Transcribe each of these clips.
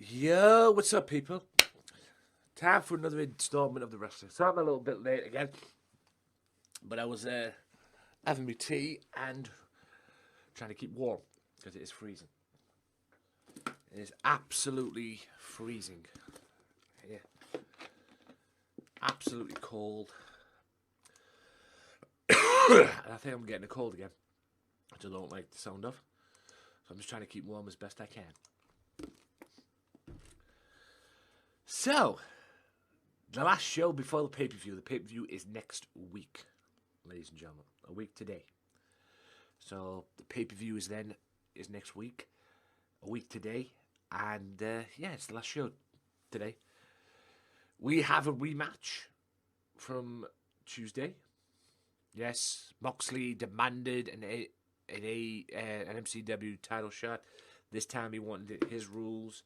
Yo, what's up, people? Time for another installment of the wrestling. So I'm a little bit late again, but I was having my tea and trying to keep warm because it is freezing. It is absolutely freezing. Yeah, absolutely cold. And I think I'm getting a cold again, which I don't like the sound of. So I'm just trying to keep warm as best I can. So, the last show before the pay-per-view. The pay-per-view is next week, ladies and gentlemen. A week today. So, the pay-per-view is next week. A week today. And, yeah, it's the last show today. We have a rematch from Tuesday. Yes, Moxley demanded an MCW title shot. This time he wanted his rules.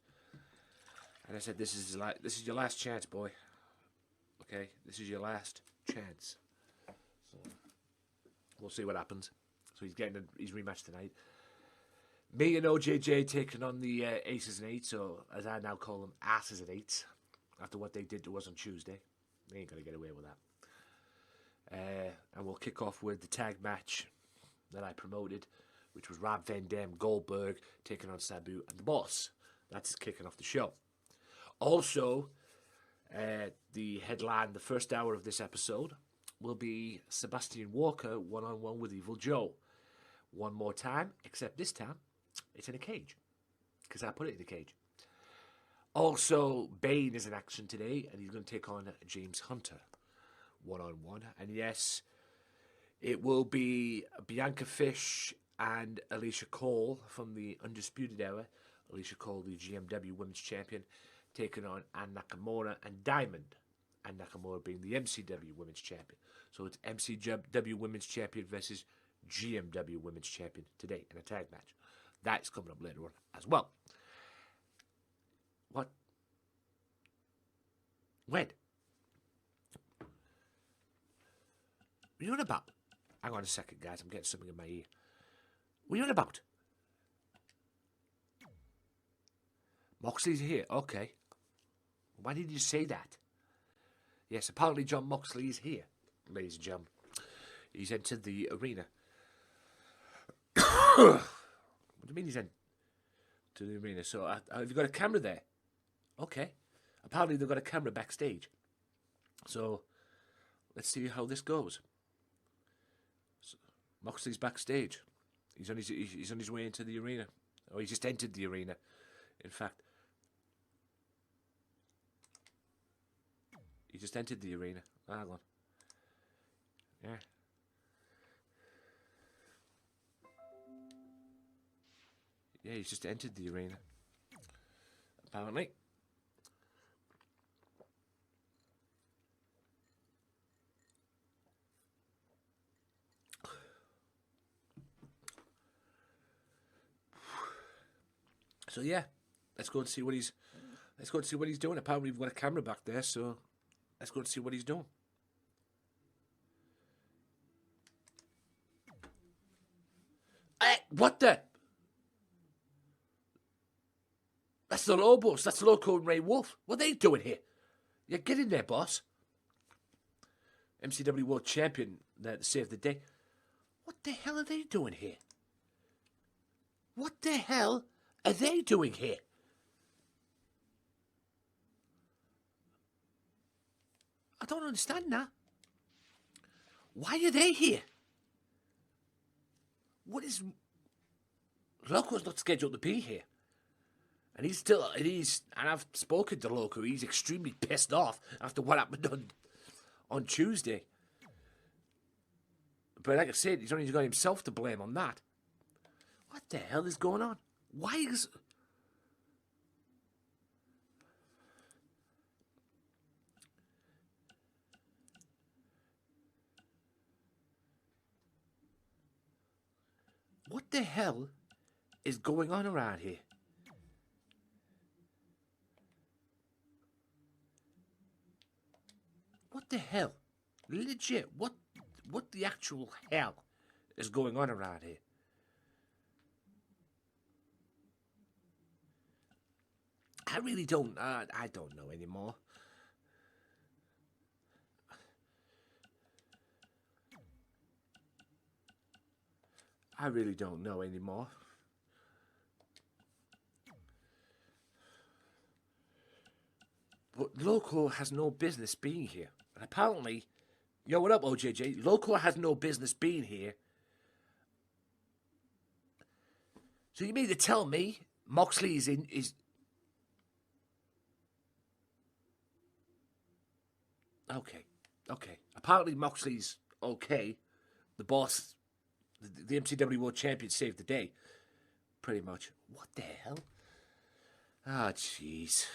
And I said, this is your last chance, boy. Okay, this is your last chance. So we'll see what happens. So he's getting his rematch tonight. Me and OJJ taking on the Aces and Eights, or as I now call them, Asses and Eights, after what they did to us on Tuesday. They ain't gonna get away with that. And we'll kick off with the tag match that I promoted, which was Rob Van Dam Goldberg taking on Sabu and the Boss. That's kicking off the show. Also, the headline, the first hour of this episode, will be Sebastian Walker one-on-one with Evil Joe. One more time, except this time, it's in a cage, because I put it in a cage. Also, Bane is in action today, and he's going to take on James Hunter one-on-one. And yes, it will be Bianca Fish and Alicia Cole from the Undisputed Era. Alicia Cole, the GMW Women's Champion, taking on Ann Nakamura and Diamond. And Nakamura being the MCW Women's Champion. So it's MCW Women's Champion versus GMW Women's Champion today in a tag match. That's coming up later on as well. What? When? What are you on about? Hang on a second, guys. I'm getting something in my ear. What are you on about? Moxley's here. Okay. Why did you say that? Yes, apparently John Moxley is here, ladies and gentlemen. He's entered the arena. What do you mean he's entered the arena? So, have you got a camera there? Okay. Apparently they've got a camera backstage. So, let's see how this goes. So, Moxley's backstage. He's on his way into the arena. Oh, he just entered the arena, in fact. He just entered the arena. Hang on. Yeah. Yeah, he's just entered the arena. Apparently. So yeah, let's go and see what he's doing. Apparently we've got a camera back there, so let's go and see what he's doing. Hey, what the? That's the Lobos. That's Loco and Ray Wolf. What are they doing here? Yeah, get in there, boss. MCW World Champion there to save the day. What the hell are they doing here? What the hell are they doing here? I don't understand that. Why are they here? What is... Loco's not scheduled to be here. And and I've spoken to Loco, he's extremely pissed off after what happened on Tuesday. But like I said, he's only got himself to blame on that. What the hell is going on? Why is... What the hell is going on around here? What the hell? Legit, what the actual hell is going on around here? I really don't. I don't know anymore. I really don't know anymore. But Loco has no business being here. And apparently, yo, what up, OJJ? Loco has no business being here. So you mean to tell me Moxley is okay. Okay. Apparently Moxley's okay. The boss, the MCW World Champion, saved the day. Pretty much. What the hell? Ah, jeez.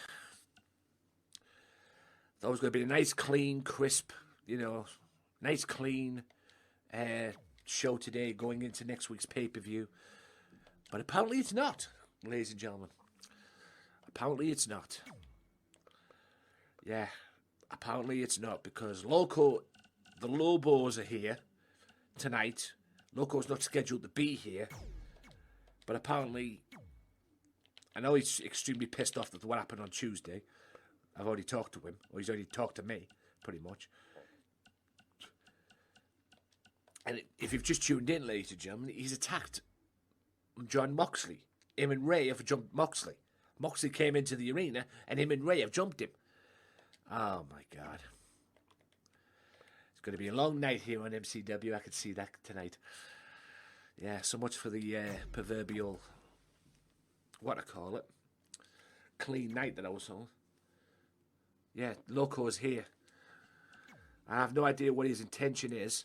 That was going to be a nice, clean, crisp, nice, clean show today going into next week's pay-per-view. But apparently it's not, ladies and gentlemen. Apparently it's not. Yeah, apparently it's not because Loco, the Lobos are here tonight. Loco's not scheduled to be here. But apparently, I know he's extremely pissed off at what happened on Tuesday. I've already talked to him, or he's already talked to me, pretty much. And if you've just tuned in, ladies and gentlemen, he's attacked John Moxley. Him and Ray have jumped Moxley. Moxley came into the arena, and him and Ray have jumped him. Oh, my God. It's going to be a long night here on MCW. I can see that tonight. Yeah, so much for the proverbial, what I call it, clean night that I was on. Yeah, Loco's here. I have no idea what his intention is.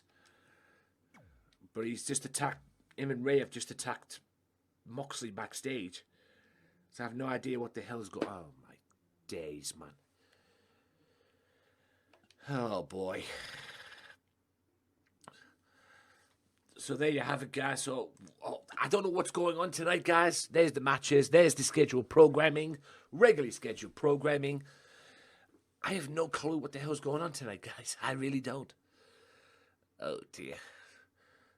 But he's just attacked, him and Ray have just attacked Moxley backstage. So I have no idea what the hell is going on. Oh, my days, man. Oh, boy. So there you have it, guys. So I don't know what's going on tonight, guys. There's the matches. There's the scheduled programming. Regularly scheduled programming. I have no clue what the hell's going on tonight, guys. I really don't. Oh, dear.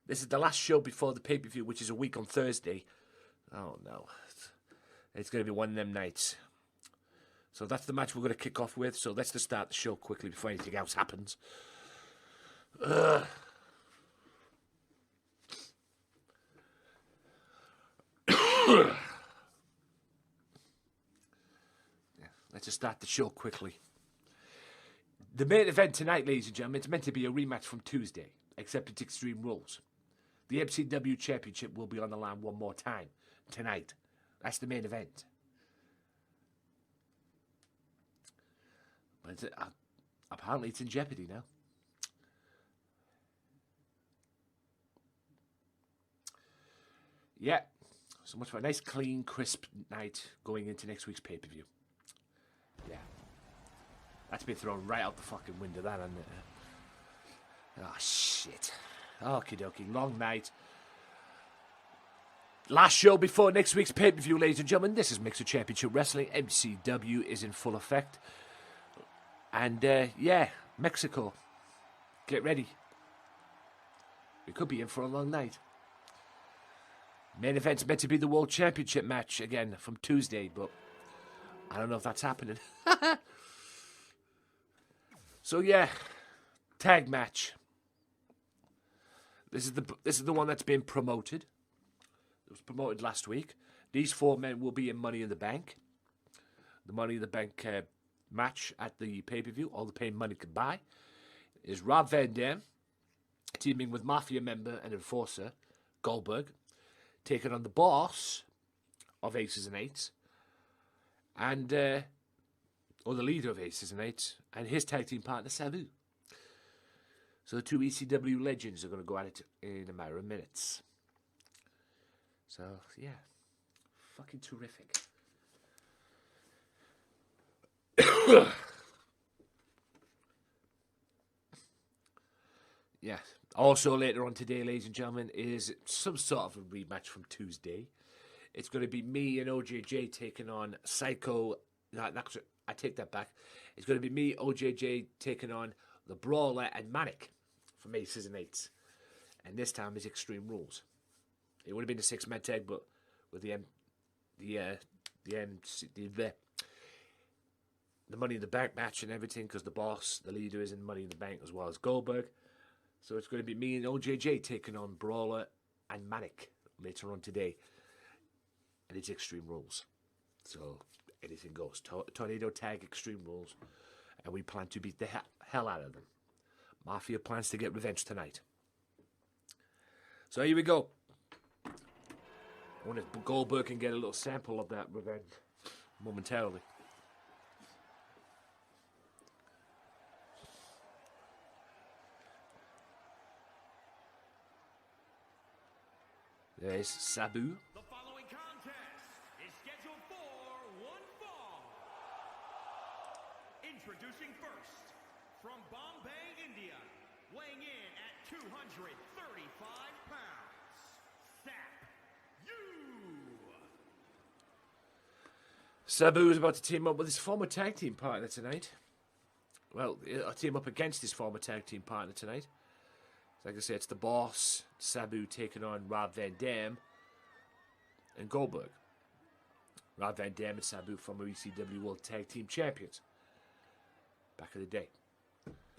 This is the last show before the pay-per-view, which is a week on Thursday. Oh, no. It's going to be one of them nights. So that's the match we're going to kick off with. So let's just start the show quickly before anything else happens. Yeah, let's just start the show quickly. The main event tonight, ladies and gentlemen, it's meant to be a rematch from Tuesday, except it's Extreme Rules. The MCW Championship will be on the line one more time tonight. That's the main event. But apparently it's in jeopardy now. Yeah. So much for a nice, clean, crisp night going into next week's pay-per-view. Yeah. That's been thrown right out the fucking window, that, hasn't it? Oh, shit. Okie dokie. Long night. Last show before next week's pay-per-view, ladies and gentlemen. This is Mixer Championship Wrestling. MCW is in full effect. And, yeah, Mexico. Get ready. We could be in for a long night. Main event's meant to be the World Championship match, again, from Tuesday, but I don't know if that's happening. So, yeah, tag match. This is the one that's been promoted. It was promoted last week. These four men will be in Money in the Bank. The Money in the Bank match at the pay-per-view, all the pay money could buy, is Rob Van Dam teaming with Mafia member and enforcer Goldberg, taking on the boss of Aces and Eights, and or the leader of Aces and Eights, and his tag team partner Sabu. So the two ECW legends are going to go at it in a matter of minutes. So, yeah. Fucking terrific. Yeah. Also later on today, ladies and gentlemen, is some sort of a rematch from Tuesday. It's going to be me and OJJ taking on Psycho. No, I take that back. It's going to be me, OJJ, taking on the Brawler and Manic from Aces and Eights. And this time is Extreme Rules. It would have been a six-man tag, but with the the Money in the Bank match and everything, because the boss, the leader, is in Money in the Bank as well as Goldberg. So it's going to be me and OJJ taking on Brawler and Manic later on today. And it's Extreme Rules. So anything goes. Tornado Tag Extreme Rules. And we plan to beat the hell out of them. Mafia plans to get revenge tonight. So here we go. I wonder if Goldberg can get a little sample of that revenge momentarily. There's Sabu. The following contest is scheduled for one fall. Introducing first, from Bombay, India, weighing in at 235 pounds, Sabu is about to team up with his former tag team partner tonight. Well, I'll team up against his former tag team partner tonight. Like I say, it's the boss, Sabu, taking on Rob Van Dam and Goldberg. Rob Van Dam and Sabu, former ECW World Tag Team Champions. Back in the day.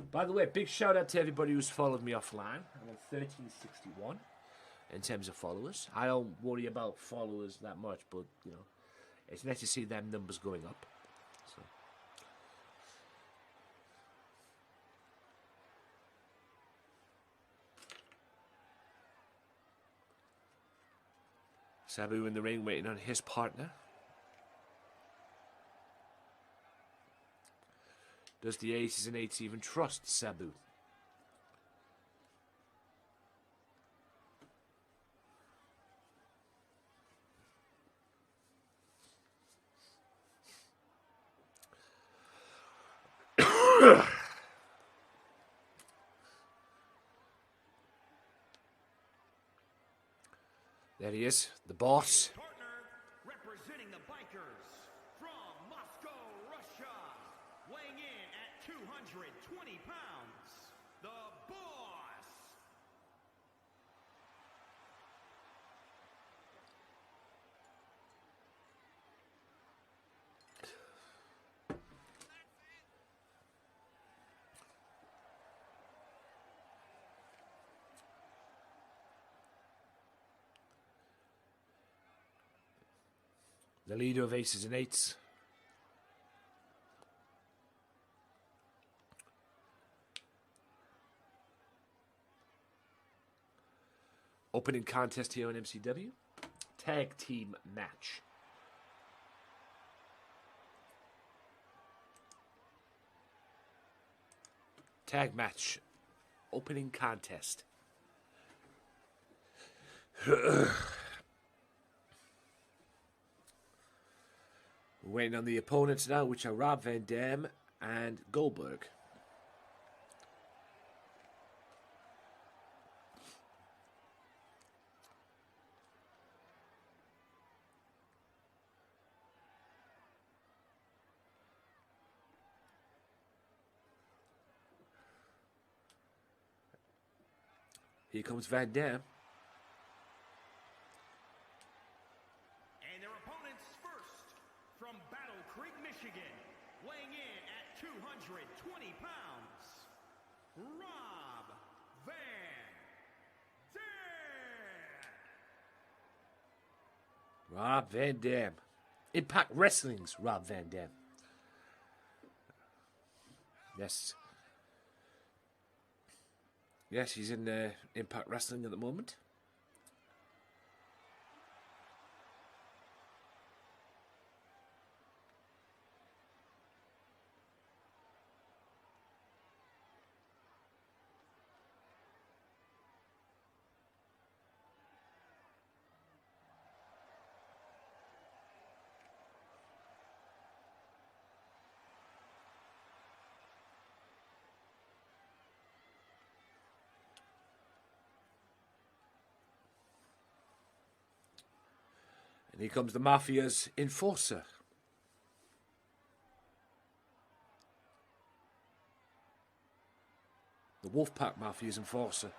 By the way, big shout out to everybody who's followed me offline. I'm on 1361 in terms of followers. I don't worry about followers that much, but, you know, it's nice to see them numbers going up. So. Sabu in the ring waiting on his partner. Does the Aces and Eights even trust Sabu? There he is, the boss. partner, representing the Bikers from Moscow, Russia, weighing in at 220 pounds, the Boss. The leader of Aces and Eights. Opening contest here on MCW. Tag team match. Tag match. Opening contest. We're waiting on the opponents now, which are Rob Van Dam and Goldberg. Here comes Van Dam. And their opponents first, from Battle Creek, Michigan, weighing in at 220 pounds, Rob Van Dam. Rob Van Dam. Impact Wrestling's Rob Van Dam. Yes. Yes, he's in Impact Wrestling at the moment. And here comes the Mafia's enforcer. The Wolfpack Mafia's enforcer.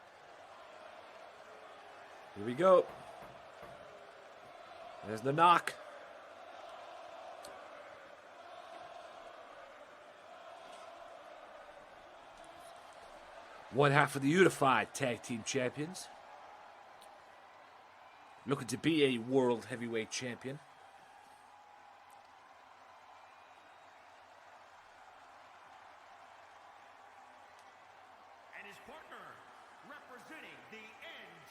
Here we go. There's the knock. One half of the Unified Tag Team Champions. Looking to be a World Heavyweight Champion. And his partner, representing the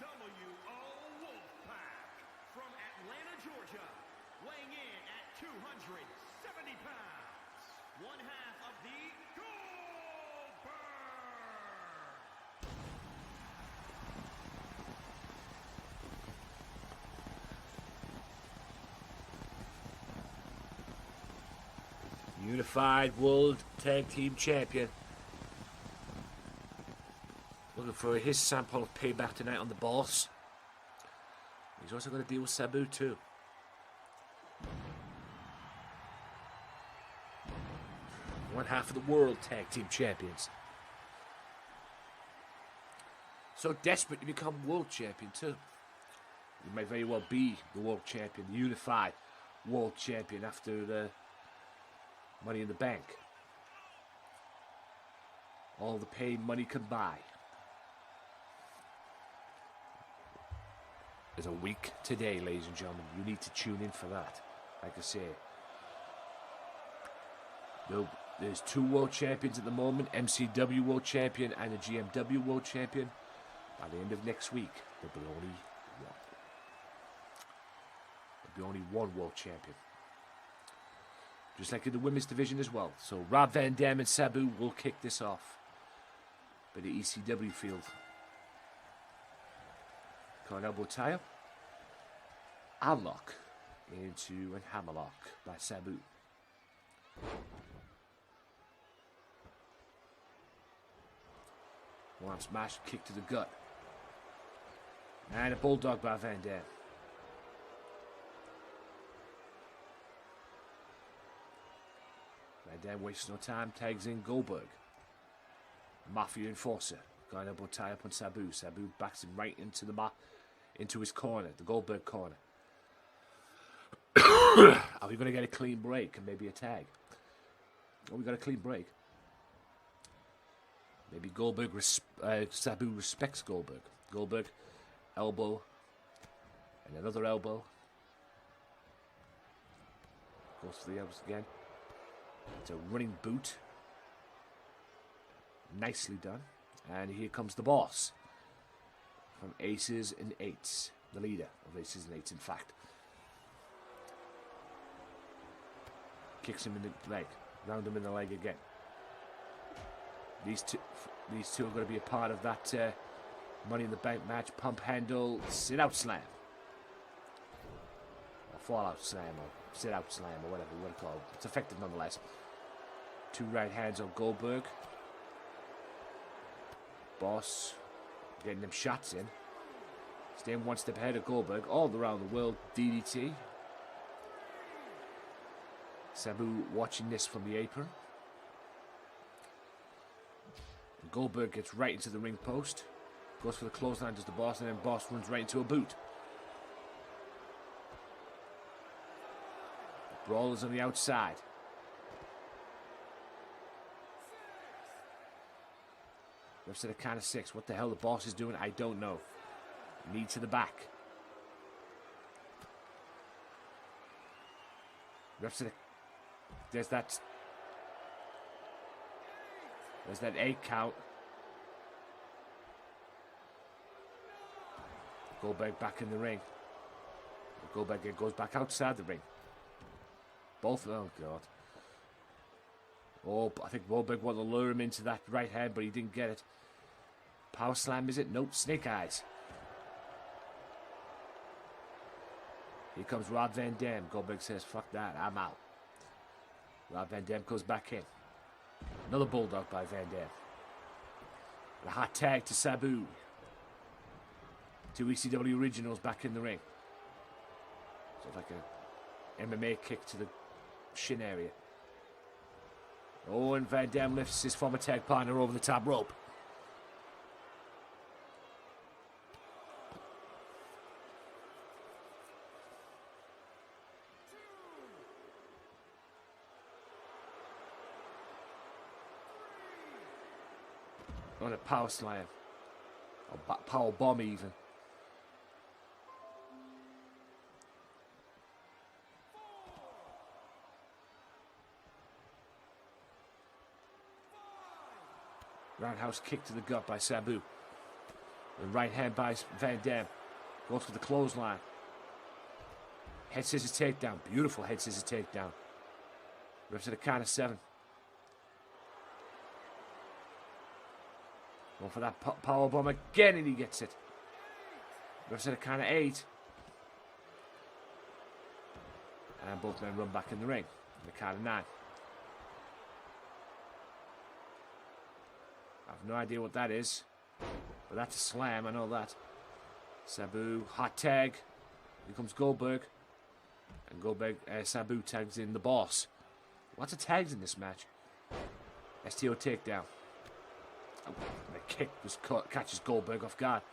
NWO Wolfpack from Atlanta, Georgia, weighing in at 270 pounds, one half of the Goldberg. Unified World Tag Team Champion. Looking for his sample of payback tonight on the boss. He's also going to deal with Sabu too. One half of the World Tag Team Champions. So desperate to become World Champion too. You may very well be the World Champion, the Unified World Champion after the Money in the Bank. All the pain money can buy. There's a week today, ladies and gentlemen. You need to tune in for that. Like I say, there's 2 world champions at the moment, MCW World Champion and a GMW World Champion. By the end of next week, there'll be only one. There'll be only one world champion. Just like in the women's division as well. So Rob Van Dam and Sabu will kick this off. By the ECW field. Got an elbow tie-up. Unlock into a hammerlock by Sabu. One smash, kick to the gut. And a bulldog by Van Dam. Van Dam wastes no time, tags in Goldberg. Mafia enforcer. Got an elbow tie up on Sabu. Sabu backs him right into his corner, the Goldberg corner. Are we going to get a clean break and maybe a tag? Oh, we got a clean break. Maybe Sabu respects Goldberg. Goldberg, elbow, and another elbow. Goes for the elbows again. It's a running boot. Nicely done. And here comes the boss. From Aces and Eights. The leader of Aces and Eights, in fact. Kicks him in the leg. Round him in the leg again. These two are going to be a part of that Money in the Bank match. Pump handle, sit out slam. Or fall out slam, or sit out slam, or whatever you want to call it. It's effective nonetheless. 2 right hands on Goldberg. Boss getting them shots in. Staying one step ahead of Goldberg. All around the world, DDT. Sabu watching this from the apron. Goldberg gets right into the ring post. Goes for the clothesline, does the boss, and then boss runs right into a boot. Brawler's on the outside. Refs at a count of 6. What the hell the boss is doing, I don't know. Knee to the back. Refs at a... There's that 8 count. Goldberg back in the ring. Goldberg goes back outside the ring. Both, oh god. Oh, I think Goldberg wanted to lure him into that right hand, but he didn't get it. Power slam, is it? Nope, snake eyes. Here comes Rob Van Dam. Goldberg says, fuck that, I'm out. Rob Van Dam goes back in. Another bulldog by Van Dam. And a hot tag to Sabu. 2 ECW originals back in the ring. Sort of like a MMA kick to the shin area. Oh, and Van Dam lifts his former tag partner over the top rope. On a power slam. Or power bomb even. Roundhouse kick to the gut by Sabu. The right hand by Van Dam. Goes for the clothesline. Head scissors takedown. Beautiful head scissors takedown. Rips at a count of 7. Going for that power bomb again, and he gets it. Rips at a count of 8. And both men run back in the ring. The count of 9. I have no idea what that is, but that's a slam, I know that. Sabu, hot tag. Here comes Goldberg. And Goldberg, Sabu tags in the boss. Lots of tags in this match. STO takedown. Oh, the kick just catches Goldberg off guard.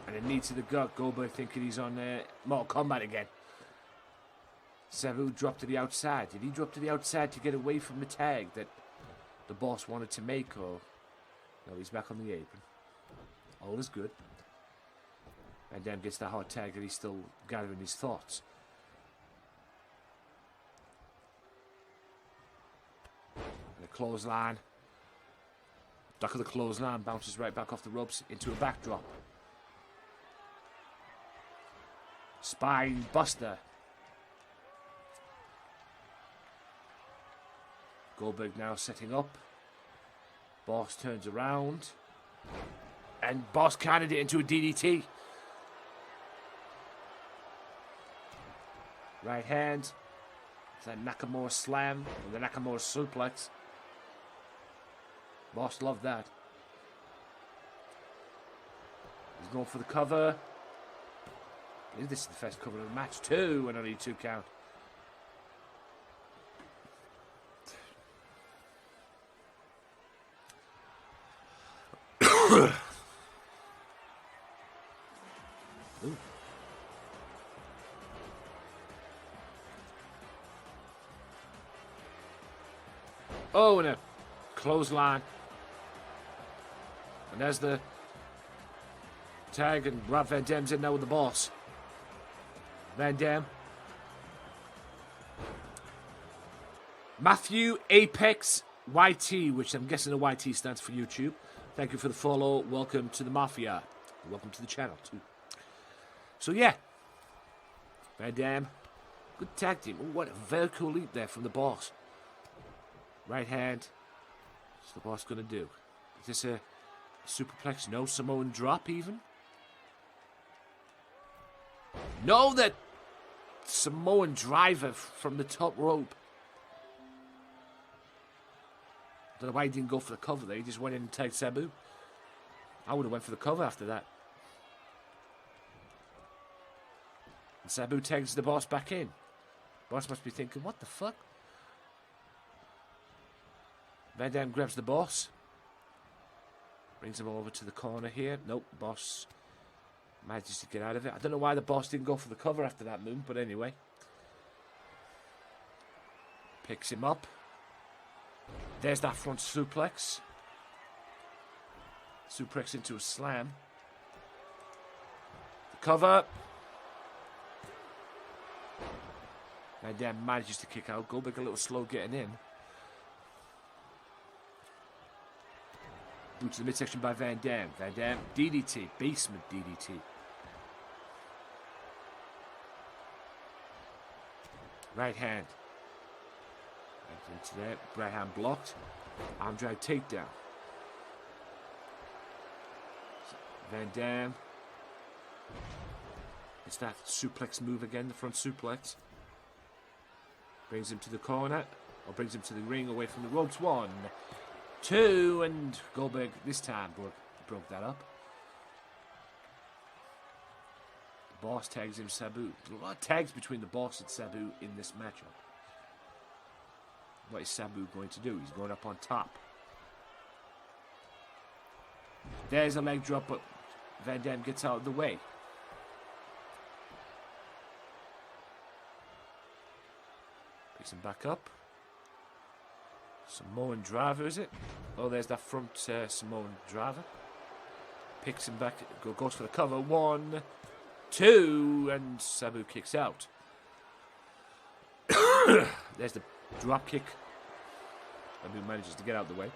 And a knee to the gut. Goldberg thinking he's on Mortal Kombat again. Sabu dropped to the outside. Did he drop to the outside to get away from the tag that the boss wanted to make? Or no, he's back on the apron. All is good. And then gets the hard tag that he's still gathering his thoughts. And a clothesline. Duck of the clothesline bounces right back off the ropes into a backdrop. Spine buster. Goldberg now setting up. Boss turns around. And Boss countered it into a DDT. Right hand. It's that Nakamura slam. Or the Nakamura suplex. Boss loved that. He's going for the cover. I believe this is the first cover of the match too. And only 2 count. Ooh. Oh, and a clothesline. And there's the tag, and Rob Van Dam's in there with the boss. Van Dam. Matthew Apex YT, which I'm guessing the YT stands for YouTube. Thank you for the follow. Welcome to the Mafia. Welcome to the channel, too. So, yeah. Van Dam. Good tag team. Ooh, what a vertical leap there from the boss. Right hand. What's the boss going to do? Is this a superplex? No Samoan drop, even? No, that Samoan driver from the top rope. I don't know why he didn't go for the cover there. He just went in and tagged Sabu. I would have went for the cover after that. And Sabu tags the boss back in. Boss must be thinking, what the fuck? Van Dam grabs the boss. Brings him over to the corner here. Nope, boss manages to get out of it. I don't know why the boss didn't go for the cover after that move, but anyway. Picks him up. There's that front suplex. Suplex into a slam. The cover. Van Dam manages to kick out. Goldberg a little slow getting in. Boot to the midsection by Van Dam. Van Dam, DDT. Basement DDT. Right hand. Into there. Right hand blocked. Arm drag takedown. Van Dam. It's that suplex move again, the front suplex. Brings him to the corner. Or brings him to the ring away from the ropes. 1, 2, and Goldberg this time broke that up. The boss tags him, Sabu. There's a lot of tags between the boss and Sabu in this matchup. What is Sabu going to do? He's going up on top. There's a leg drop, but Van Dam gets out of the way. Big Gets him back up. Samoan driver, is it? Oh, there's that front Samoan driver. Picks him back, goes for the cover. 1, 2, and Sabu kicks out. There's the drop kick. Sabu manages to get out of the way.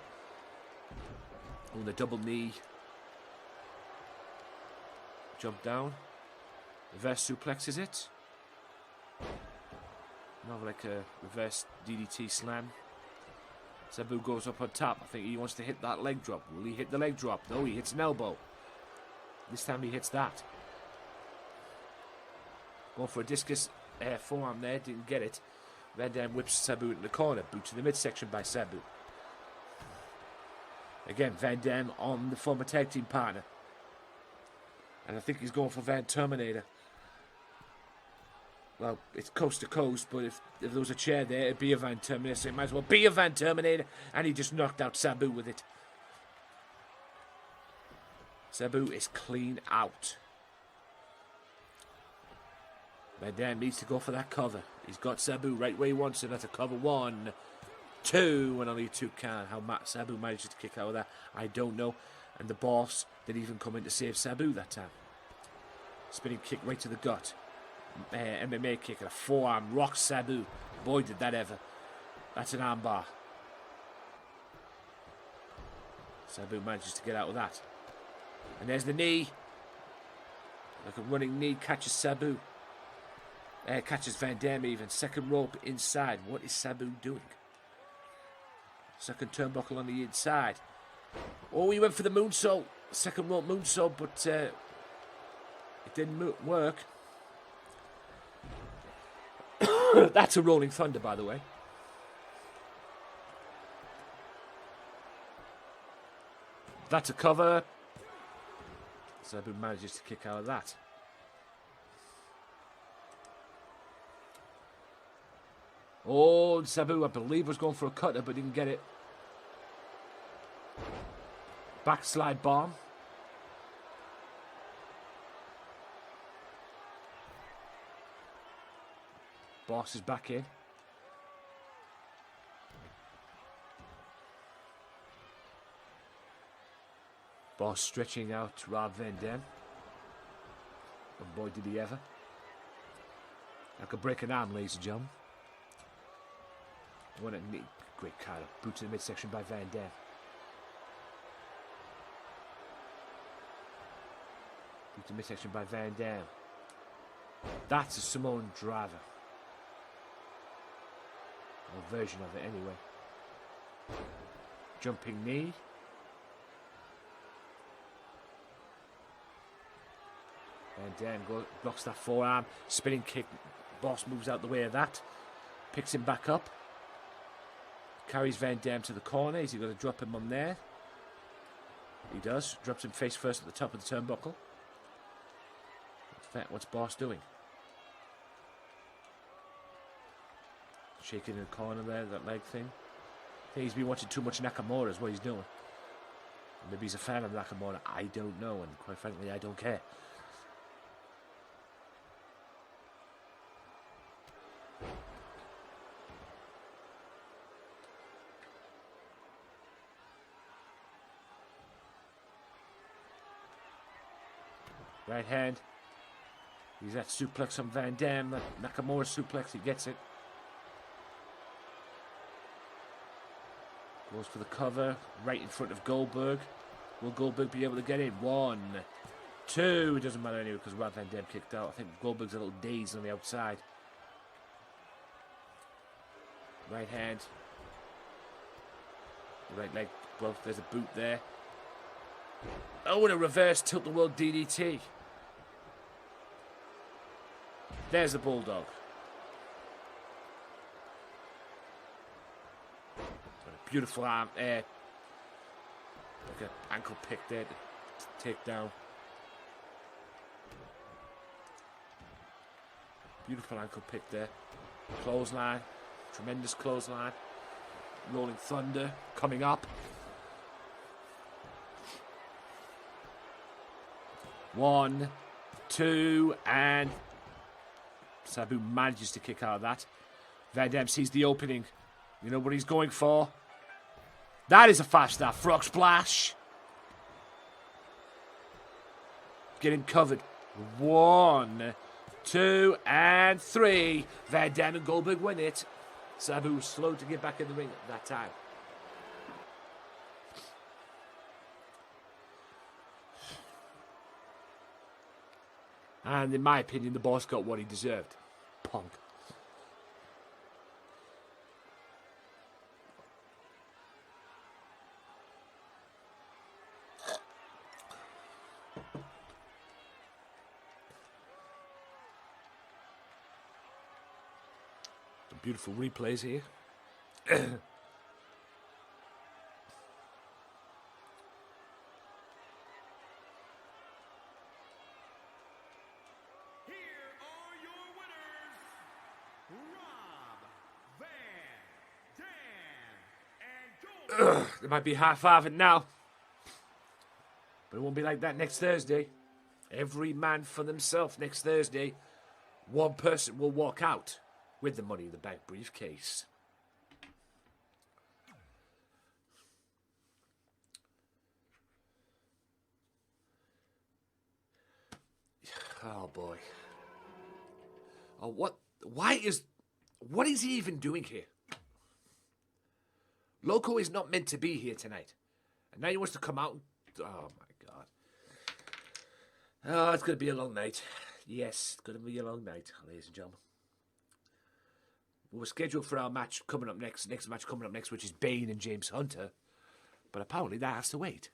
On the double knee. Jump down. Reverse suplex, is it? More like a reverse DDT slam. Sabu goes up on top. I think he wants to hit that leg drop. Will he hit the leg drop? No, he hits an elbow. This time he hits that. Going for a discus forearm there. Didn't get it. Van Dam whips Sabu into the corner. Boot to the midsection by Sabu. Again, Van Dam on the former tag team partner. And I think he's going for Van Terminator. Well, it's coast to coast, but if there was a chair there, it'd be a Van Terminator, so it might as well be a Van Terminator. And he just knocked out Sabu with it. Sabu is clean out. Van Dam needs to go for that cover. He's got Sabu right where he wants it. That's a cover. 1, 2, and only 2 count. How Sabu manages to kick out of that, I don't know. And the boss didn't even come in to save Sabu that time. Spinning kick right to the gut. MMA kick and a forearm rocks Sabu. Boy, did that ever. That's an armbar. Sabu manages to get out of that. And there's the knee. Like a running knee catches Sabu. Catches Van Dam even. Second rope inside. What is Sabu doing? Second turnbuckle on the inside. Oh, he went for the moonsault. Second rope moonsault, but it didn't work. That's a Rolling Thunder, by the way. That's a cover. Sabu manages to kick out of that. Oh, Sabu, I believe, was going for a cutter, but didn't get it. Backslide bomb. Boss is back in. Boss stretching out Rob Van Dam. And boy, did he ever. I could break an arm, ladies and gentlemen. What a neat, great card. Boot to the midsection by Van Dam. Boot to the midsection by Van Dam. That's a Samoan driver. Or version of it, anyway. Jumping knee. Van Dam blocks that forearm. Spinning kick. Boss moves out the way of that. Picks him back up. Carries Van Dam to the corner. Is he going to drop him on there? He does. Drops him face first at the top of the turnbuckle. What's Boss doing? Shaking in the corner there, that leg thing. I think he's been watching too much Nakamura is what he's doing. Maybe he's a fan of Nakamura. I don't know, and quite frankly, I don't care. Right hand. He's that suplex on Van Dam. That Nakamura suplex, he gets it. Goes for the cover, right in front of Goldberg. Will Goldberg be able to get in? 1, 2. It doesn't matter anyway because Rob Van Dam kicked out. I think Goldberg's a little dazed on the outside. Right hand. Right leg. Well, there's a boot there. Oh, and a reverse tilt-the-world DDT. There's the Bulldog. Beautiful arm, like an ankle pick there to take down. Beautiful ankle pick there. Clothesline, tremendous clothesline. Rolling Thunder coming up. 1, 2, and Sabu manages to kick out of that. Van Dam sees the opening. You know what he's going for? That is a 5-star frog splash. Getting covered. 1, 2, and 3. Van Dam and Goldberg win it. Sabu was slow to get back in the ring at that time. And in my opinion, the boss got what he deserved. Punk. Some beautiful replays here. They might be half-halving now. But it won't be like that next Thursday. Every man for themselves next Thursday. One person will walk out with the Money in the Bank briefcase. Oh boy. Oh, what is he even doing here? Loco is not meant to be here tonight. And now he wants to come out. Oh, my God. Oh, it's going to be a long night. Yes, it's going to be a long night, ladies and gentlemen. We're scheduled for our match coming up next match coming up next, which is Bane and James Hunter. But apparently that has to wait.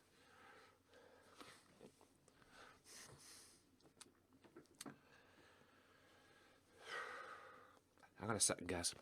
Hang on a second, guys.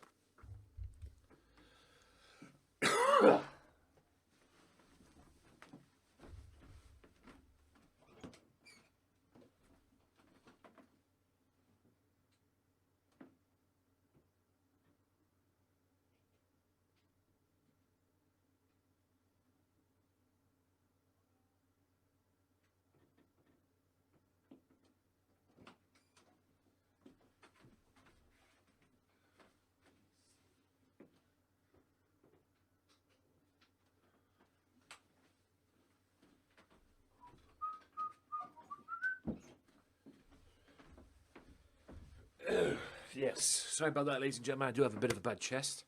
Yes, sorry about that, ladies and gentlemen. I do have a bit of a bad chest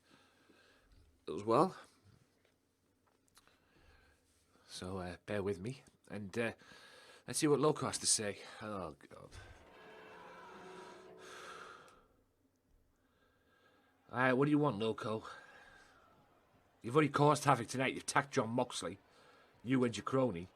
as well. So bear with me. And let's see what Loco has to say. Oh, God. Alright, what do you want, Loco? You've already caused havoc tonight. You've attacked John Moxley. You and your crony.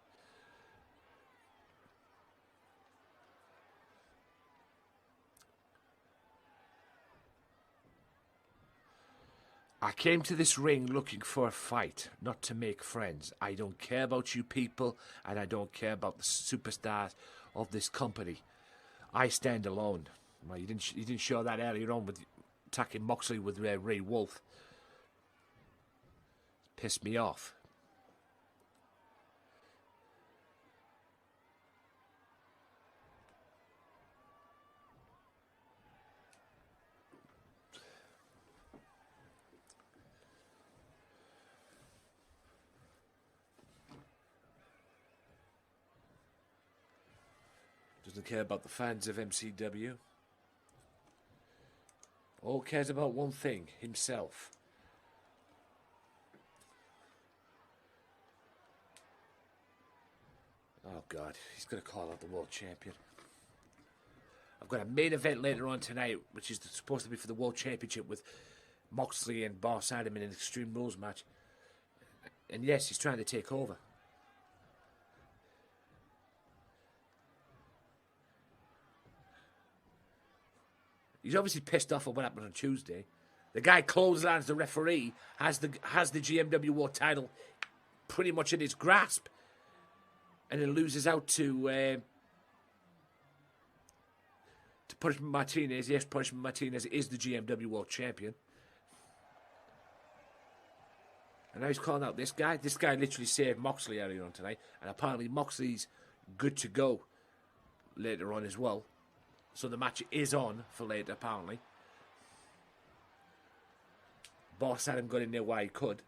I came to this ring looking for a fight, not to make friends. I don't care about you people, and I don't care about the superstars of this company. I stand alone. Well, you didn't show that earlier on with attacking Moxley with Ray Wolf. Pissed me off. Doesn't care about the fans of MCW. All cares about one thing, himself. Oh God, he's going to call out the world champion. I've got a main event later on tonight, which is supposed to be for the world championship with Moxley and Boss Adam in an Extreme Rules match. And yes, he's trying to take over. He's obviously pissed off at what happened on Tuesday. The guy clotheslines the referee, has the GMW World Title pretty much in his grasp, and then loses out to Punishment Martinez. Yes, Punishment Martinez is the GMW World Champion. And now he's calling out this guy. This guy literally saved Moxley earlier on tonight, and apparently Moxley's good to go later on as well. So the match is on for later, apparently. Boss Adam got in there while he could.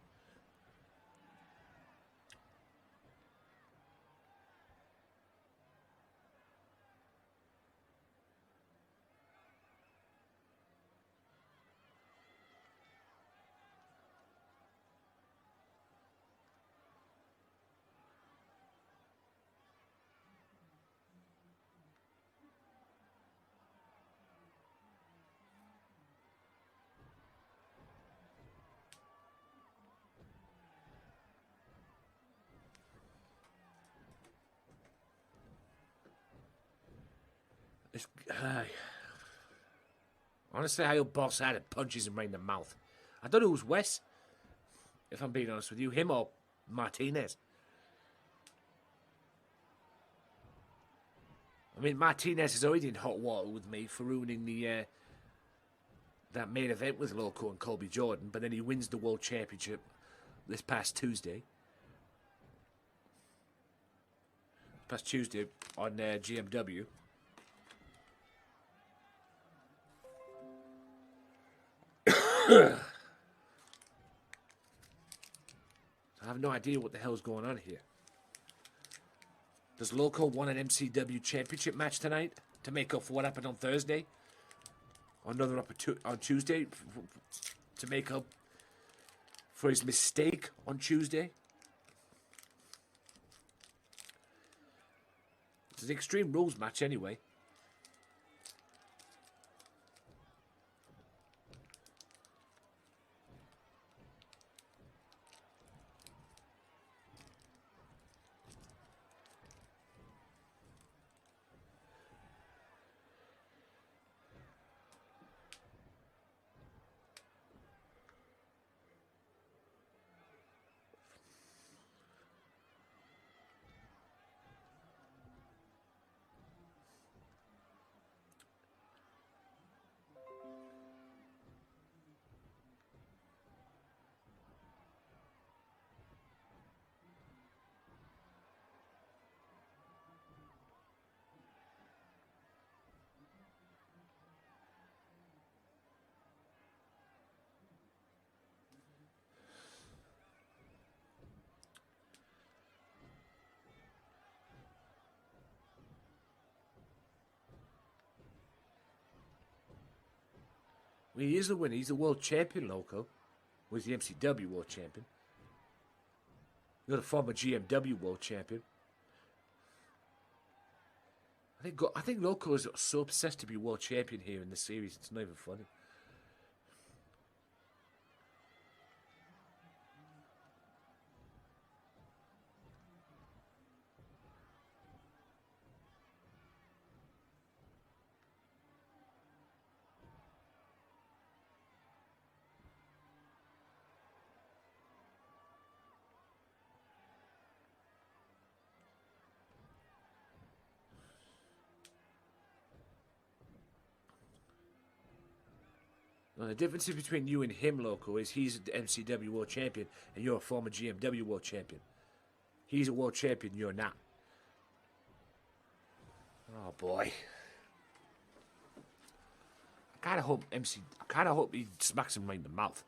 Honestly, I hope Boss Adam punches him right in the mouth. I don't know who's Wes, if I'm being honest with you. Him or Martinez. I mean, Martinez is already in hot water with me for ruining the that main event with Loco and Colby Jordan, but then he wins the World Championship this past Tuesday. Past Tuesday on GMW. I have no idea what the hell's going on here. Does Loco want an MCW championship match tonight to make up for what happened on Thursday? Another on Tuesday to make up for his mistake on Tuesday? It's an Extreme Rules match anyway. Well, he is the winner. He's the world champion, Loco. Was the MCW world champion. You're the former GMW world champion. I think Loco is so obsessed to be world champion here in the series. It's not even funny. Well, the difference between you and him, Loco, is he's the MCW world champion and you're a former GMW world champion. He's a world champion, you're not. Oh boy. I kinda hope he smacks him right in the mouth.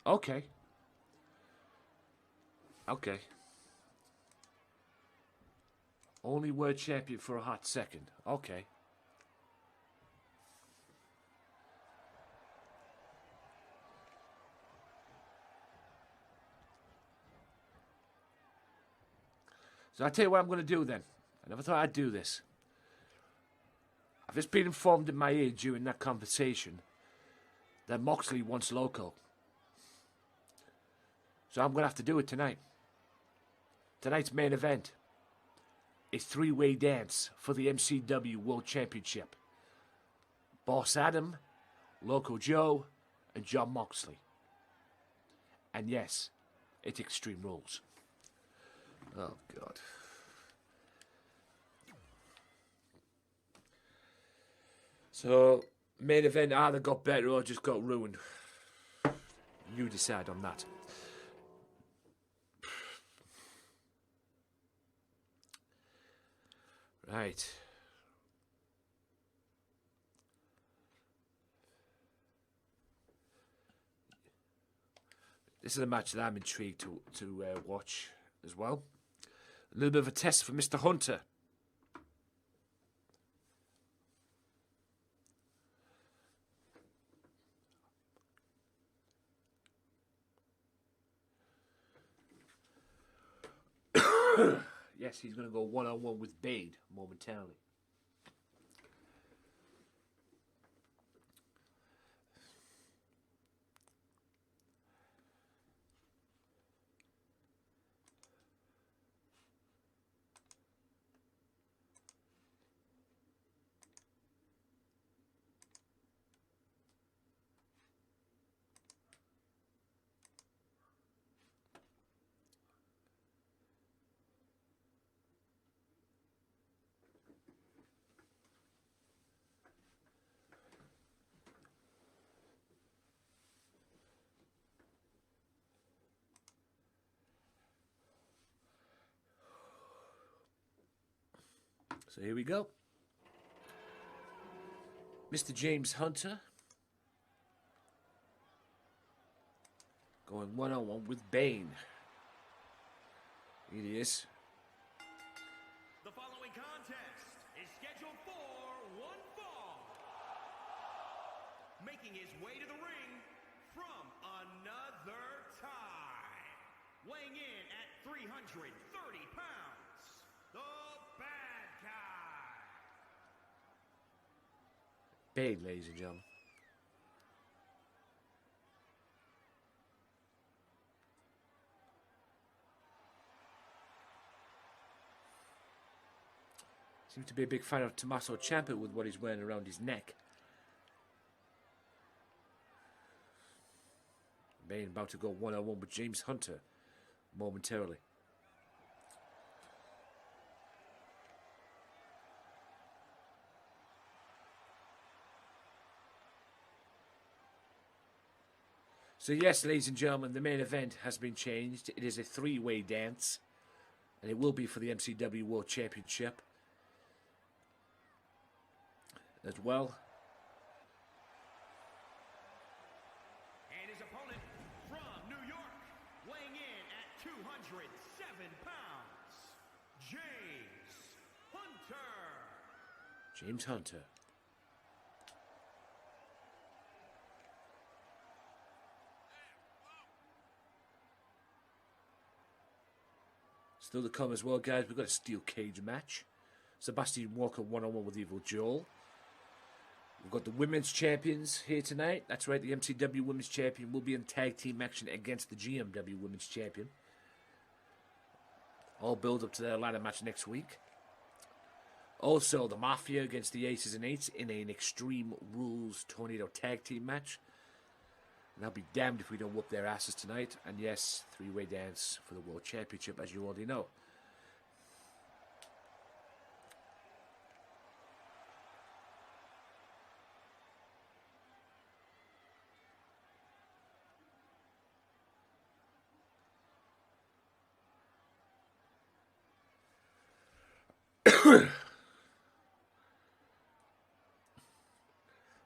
Okay. Okay. Only world champion for a hot second. Okay. So I'll tell you what I'm going to do then. I never thought I'd do this. I've just been informed in my ear during that conversation that Moxley wants Loco. So I'm going to have to do it tonight. Tonight's main event is three-way dance for the MCW World Championship. Boss Adam, Loco Joe, and John Moxley. And yes, it's Extreme Rules. Oh, God. So, main event either got better or just got ruined. You decide on that. Right. This is a match that I'm intrigued to watch as well. A little bit of a test for Mr. Hunter. Yes, he's going to go one-on-one with Bade momentarily. So here we go. Mr. James Hunter going one-on-one with Bane. It is. The following contest is scheduled for one fall. Making his way to the ring from another time. Weighing in at 330 pounds, the bad guy. Bane, ladies and gentlemen. Seems to be a big fan of Tommaso Ciampa with what he's wearing around his neck. Bane about to go one-on-one with James Hunter momentarily. So yes, ladies and gentlemen, the main event has been changed. It is a three-way dance, and it will be for the MCW World Championship as well. And his opponent from New York, weighing in at 207 pounds, James Hunter. James Hunter. Still to come as well, guys. We've got a steel cage match. Sebastian Walker one-on-one with Evil Joel. We've got the women's champions here tonight. That's right, the MCW Women's Champion will be in tag team action against the GMW Women's Champion. All build up to their ladder match next week. Also, the Mafia against the Aces and Eights in an Extreme Rules Tornado tag team match. And I'll be damned if we don't whoop their asses tonight. And yes, three-way dance for the World Championship, as you already know.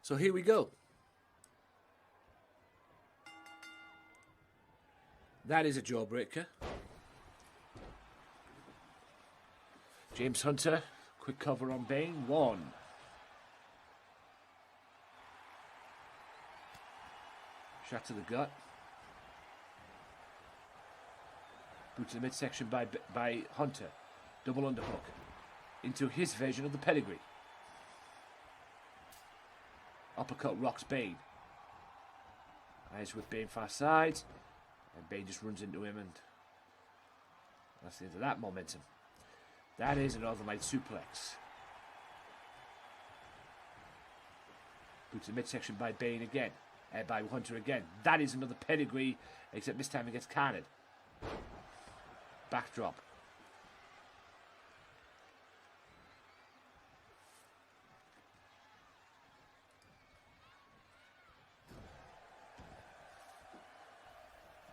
So here we go. That is a jawbreaker. James Hunter, quick cover on Bane. One. Shot to the gut. Boot to the midsection by Hunter. Double underhook into his version of the pedigree. Uppercut rocks Bane. Eyes with Bane far sides. And Bane just runs into him, and that's the end of that momentum. That is an Northern Light suplex. Boot to the midsection by Bane again. By Hunter again. That is another pedigree, except this time it gets carded. Backdrop.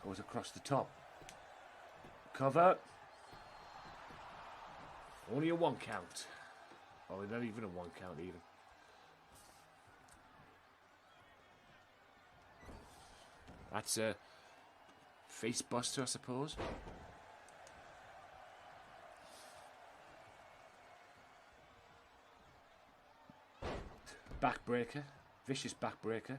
Goes across the top. Cover. Only a one count. Oh, not even a 1 count even. That's a face buster, I suppose. Backbreaker. Vicious backbreaker.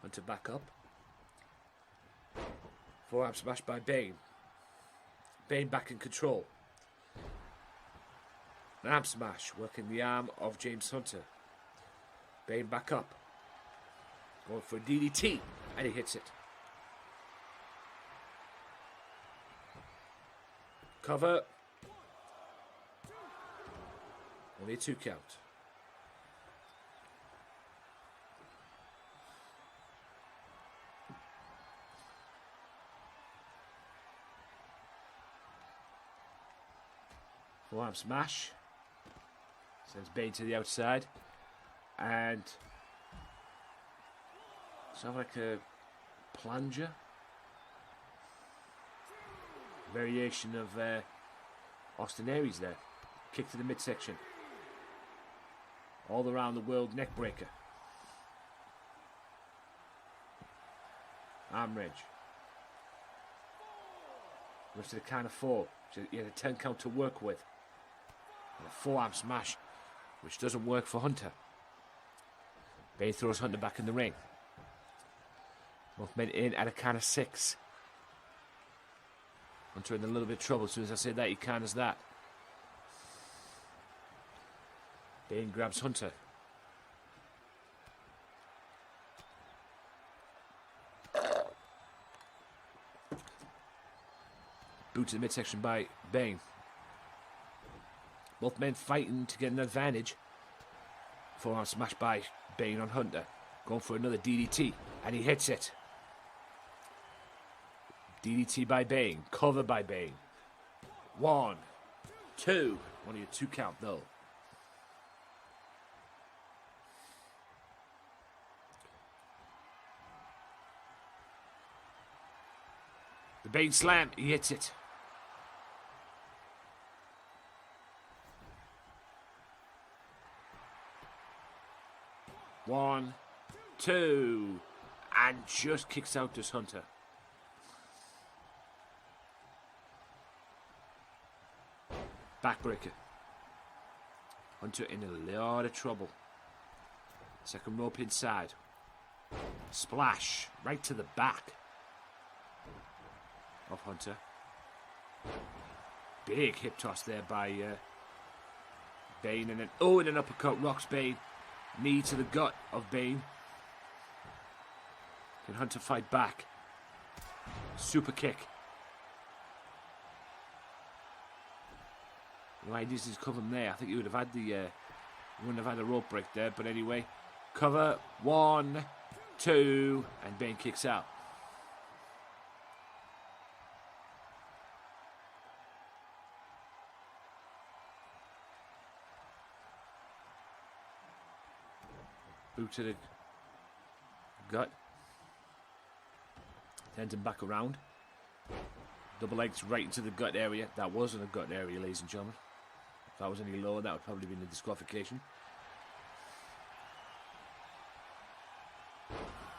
Hunter back up. Forearm smash by Bane. Bane back in control. An arm smash, working the arm of James Hunter. Bane back up. Going for a DDT, and he hits it. Cover. Only a 2 count. Forearm smash. Sends Bane to the outside. And sounds like a plunger. Variation of Austin Aries there. Kick to the midsection. All around the world neck breaker. Arm wrench. Goes to the kind of 4. So he had a 10 count to work with. And a forearm smash, which doesn't work for Hunter. Bane throws Hunter back in the ring. Both men in at a count of 6. Hunter in a little bit of trouble. As soon as I say that, he counters that. Bane grabs Hunter. Boot to the midsection by Bane. Both men fighting to get an advantage. Forearm smash by Bane on Hunter. Going for another DDT. And he hits it. DDT by Bane. Cover by Bane. 1, 2. Only a 2 count though. The Bane slam. He hits it. One, 2, and just kicks out this Hunter. Backbreaker. Hunter in a lot of trouble. Second rope inside. Splash right to the back of Hunter. Big hip toss there by Bane, and then and an uppercut rocks Bane. Knee to the gut of Bane. Can Hunter fight back? Super kick. Why does he cover him there? I think he would have had wouldn't have had a rope break there, but anyway. Cover. 1, 2, and Bane kicks out. Boot to the gut. Sends him back around. Double legs right into the gut area. That wasn't a gut area, ladies and gentlemen. If that was any lower, that would probably be a disqualification.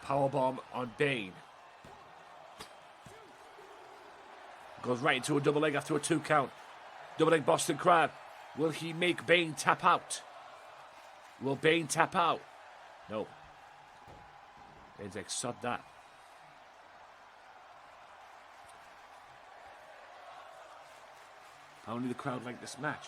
Powerbomb on Bane. Goes right into a double leg after a 2 count. Double leg Boston Crab. Will he make Bane tap out? Will Bane tap out? No. Bane's like, sod that. Only the crowd like this match.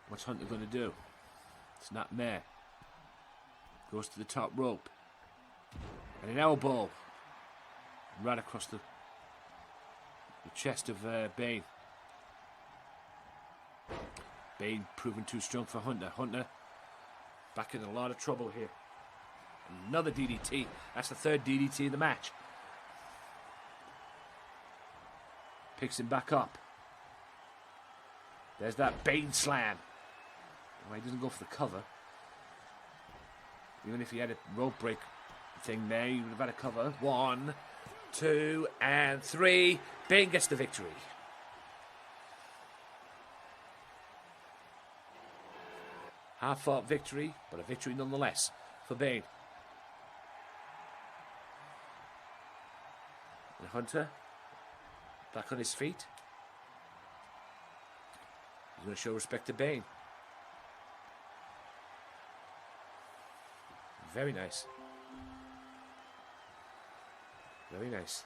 What's Hunter going to do? Snapmare. Goes to the top rope. And an elbow. Right across the chest of Bane. Bane proving too strong for Hunter. Hunter back in a lot of trouble here. Another DDT. That's the 3rd DDT of the match. Picks him back up. There's that Bane slam. Well, he doesn't go for the cover. Even if he had a rope break thing there, he would have had a cover. 1, 2, and 3. Bane gets the victory. Half-fought victory, but a victory nonetheless for Bane. And Hunter, back on his feet. He's going to show respect to Bane. Very nice. Very nice.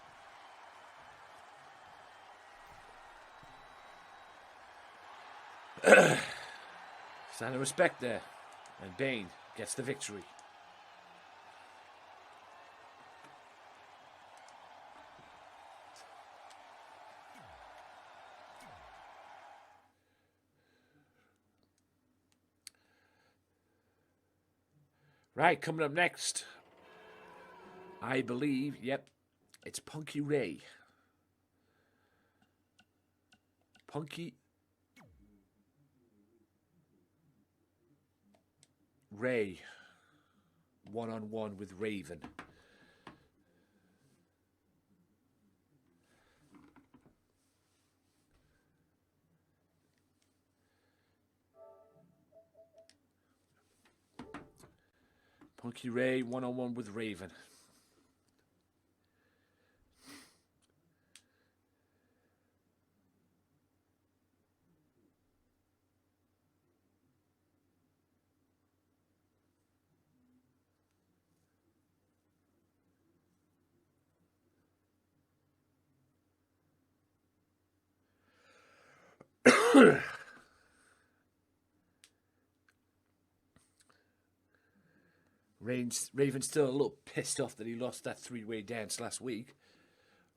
Sign of respect there. And Bane gets the victory. Right, coming up next, I believe, yep, it's Punky Ray. Punky Ray, one-on-one with Raven. Punky Ray, one-on-one with Raven. Raven's still a little pissed off that he lost that three-way dance last week,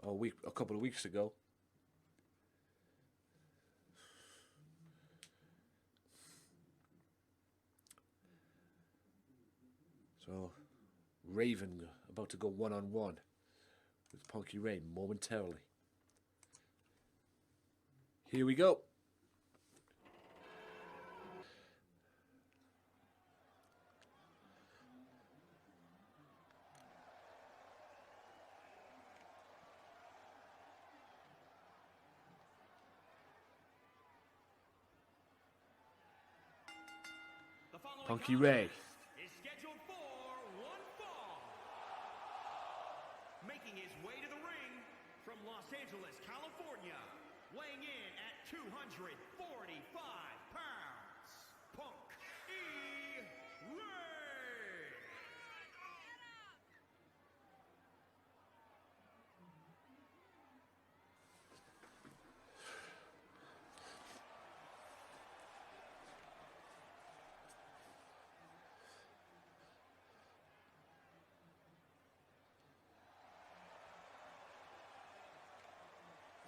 or a couple of weeks ago. So, Raven about to go one-on-one with Punky Ray momentarily. Here we go. Punky Ray. Is scheduled for one fall. Making his way to the ring from Los Angeles, California, weighing in at 245 pounds, Punk E. Ray.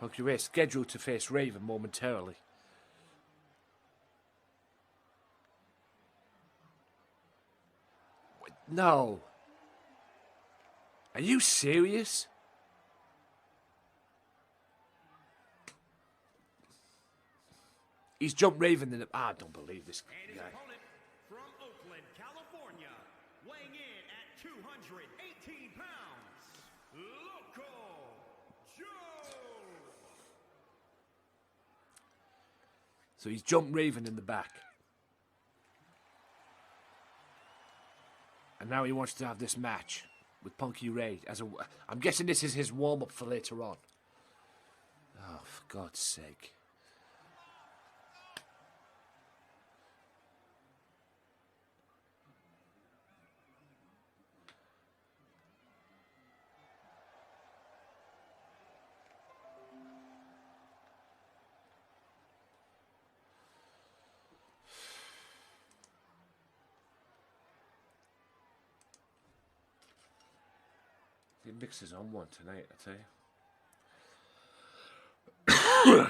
Punky Ray scheduled to face Raven momentarily. No. Are you serious? He's jumped Raven in the... I don't believe this And his guy. opponent from Oakland, California, weighing in at 218 pounds, Local Joe. So he's jumped Raven in the back. And now he wants to have this match with Punky Ray. I'm guessing this is his warm-up for later on. Oh, for God's sake. He mixes on one tonight, I tell you.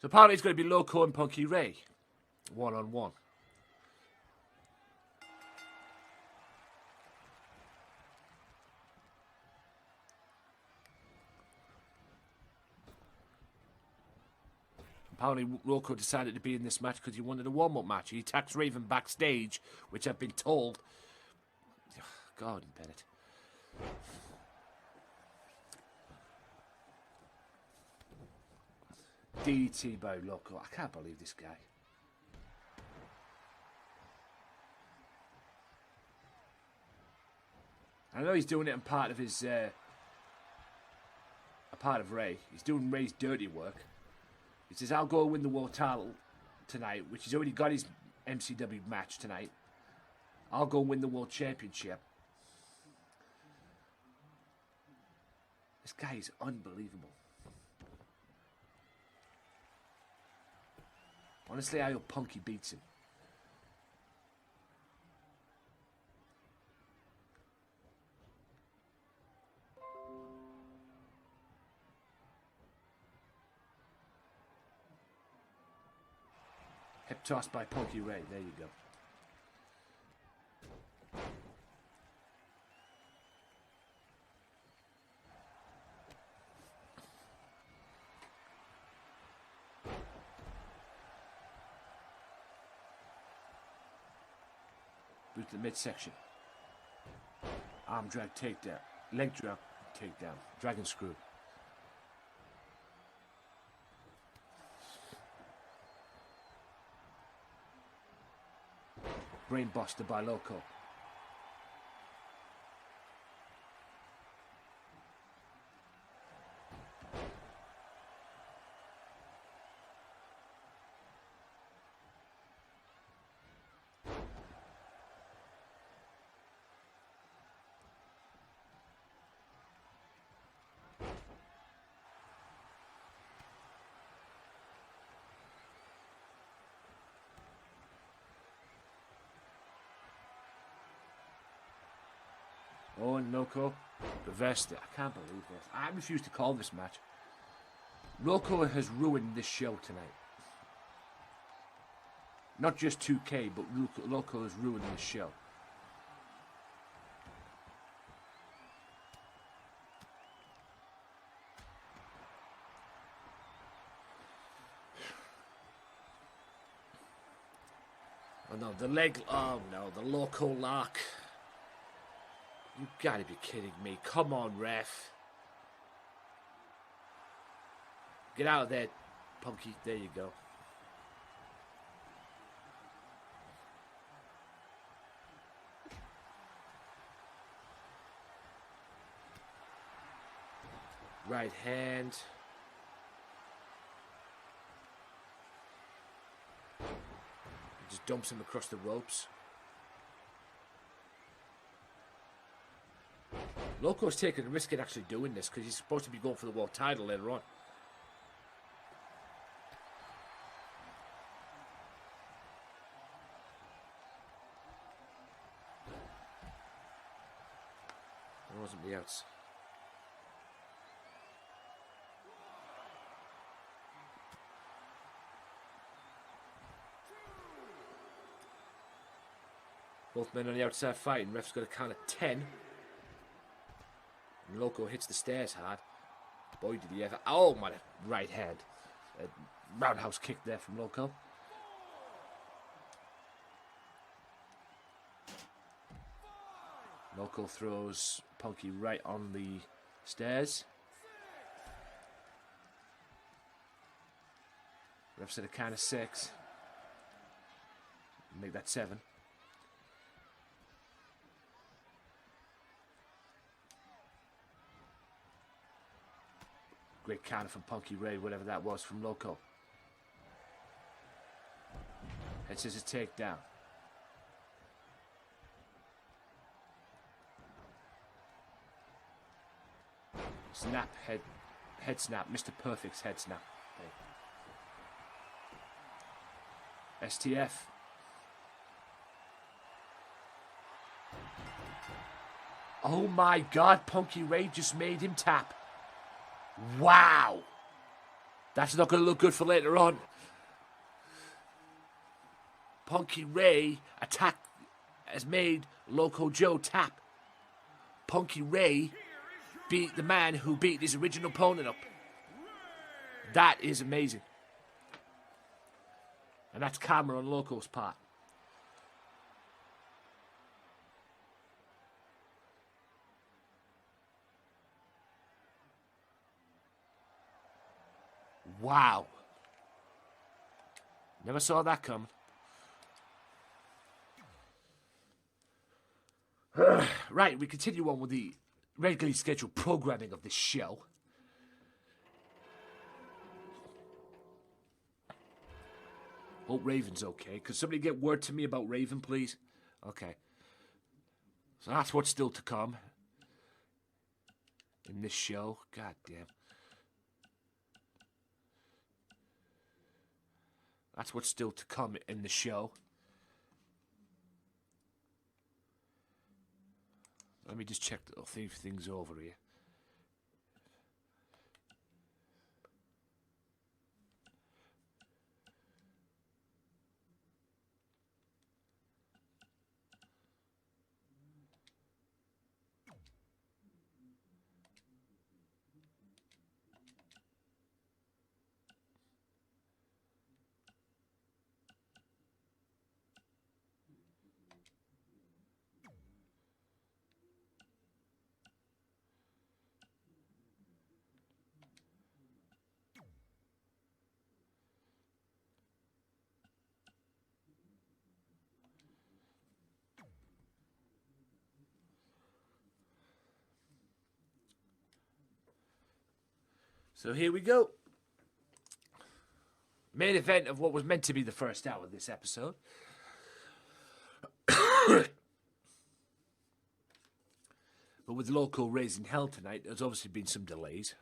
So apparently it's going to be Loco and Punky Ray. One-on-one. Apparently, Loco decided to be in this match because he wanted a warm-up match. He attacks Raven backstage, which I've been told. God, Bennett. DDT by Loco. I can't believe this guy. I know he's doing it in part of his, a part of Ray. He's doing Ray's dirty work. He says, I'll go win the world title tonight, which he's already got his MCW match tonight. I'll go win the world championship. This guy is unbelievable. Honestly, I hope Punky beats him. Hip toss by Punky Ray. There you go. Boot to the midsection. Arm drag takedown. Leg drop takedown. Dragon screw. Brainbuster by Loco. Oh, and Loco reversed it. I can't believe this. I refuse to call this match. Loco has ruined this show tonight. Not just 2K, but Loco has ruined this show. Oh no, the leg. Oh no, the Loco lock. You gotta be kidding me. Come on, ref. Get out of there, Punky. There you go. Right hand. Just dumps him across the ropes. Loco's taking a risk at actually doing this because he's supposed to be going for the world title later on. There wasn't the outs. Both men on the outside fighting. Ref's got a count of 10. And Loco hits the stairs hard. Boy, did he ever. Oh, my right hand. A roundhouse kick there from Loco. Loco throws Punky right on the stairs. Ref's at a count of 6. Make that 7. Great counter from Punky Ray, whatever that was from Loco. Head scissors takedown. Snap, head snap, Mr. Perfect's head snap. Hey. STF. Oh my God, Punky Ray just made him tap. Wow. That's not going to look good for later on. Punky Ray has made Loco Joe tap. Punky Ray beat the man who beat his original opponent up. That is amazing. And that's camera on Loco's part. Wow. Never saw that come. Right, we continue on with the regularly scheduled programming of this show. Hope Raven's okay. Could somebody get word to me about Raven, please? Okay. So that's what's still to come in this show. God damn. That's what's still to come in the show. Let me just check a few things over here. So here we go. Main event of what was meant to be the first hour of this episode. But with Loco raising hell tonight, there's obviously been some delays.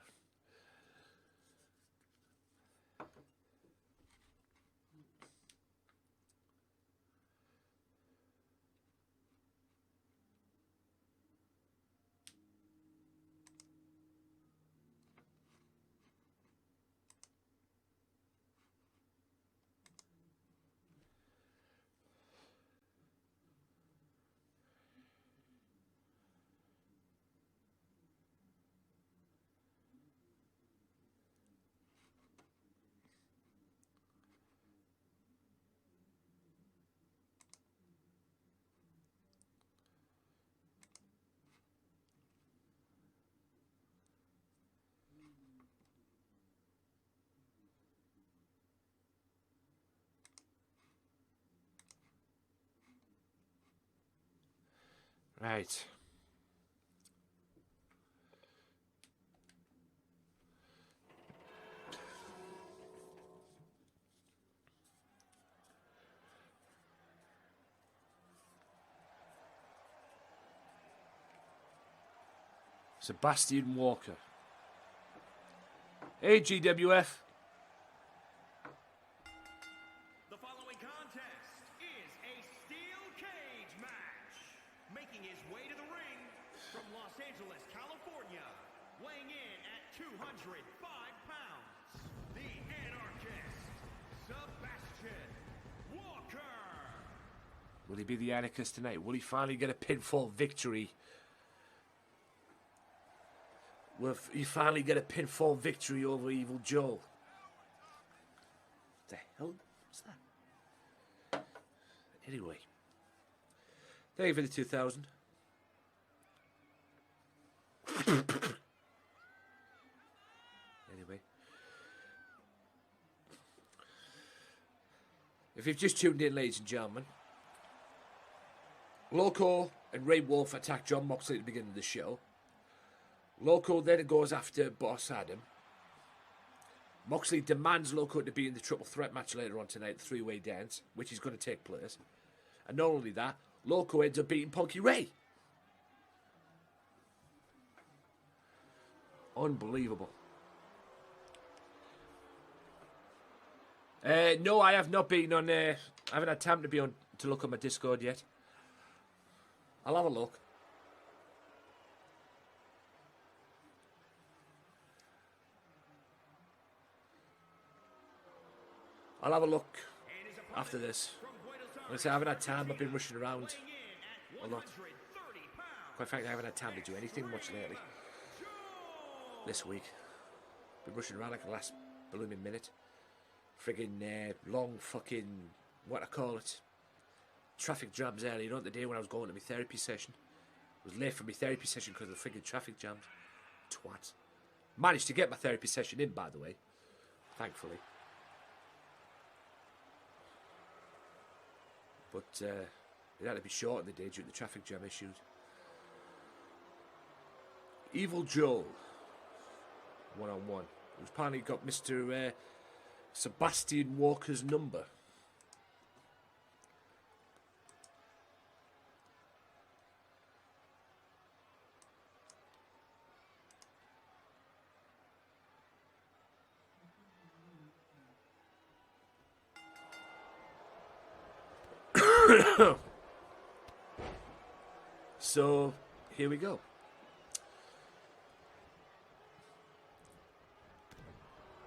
Right. Sebastian Walker. Hey, GWF. The following contest is a steel cage match. Making his way to the ring from Los Angeles, California, weighing in at 205 pounds, the anarchist, Sebastian Walker. Will he be the anarchist tonight? Will he finally get a pinfall victory? Will he finally get a pinfall victory over Evil Joe? What the hell was that? Anyway. Thank you for the 2,000. Anyway. If you've just tuned in, ladies and gentlemen, Loco and Ray Wolf attack John Moxley at the beginning of the show. Loco then goes after Boss Adam. Moxley demands Loco to be in the triple threat match later on tonight, the three-way dance, which is going to take place. And not only that, Loco ends up beating Punky Ray. Unbelievable. No, I have not been on. I haven't had time to be on to look on my Discord yet. I'll have a look. I'll have a look after this. Like I say, I haven't had time. I've been rushing around a lot. Quite frankly, I haven't had time to do anything much lately. This week. Been rushing around like the last blooming minute. friggin' long fucking, what I call it, traffic jams earlier, you know, the day when I was going to my therapy session. I was late for my therapy session because of the friggin' traffic jams. Twat. Managed to get my therapy session in, by the way, thankfully. But it had to be short in the day due to the traffic jam issues. Evil Joel, one-on-one. Who's apparently got Mr. Sebastian Walker's number. So, here we go.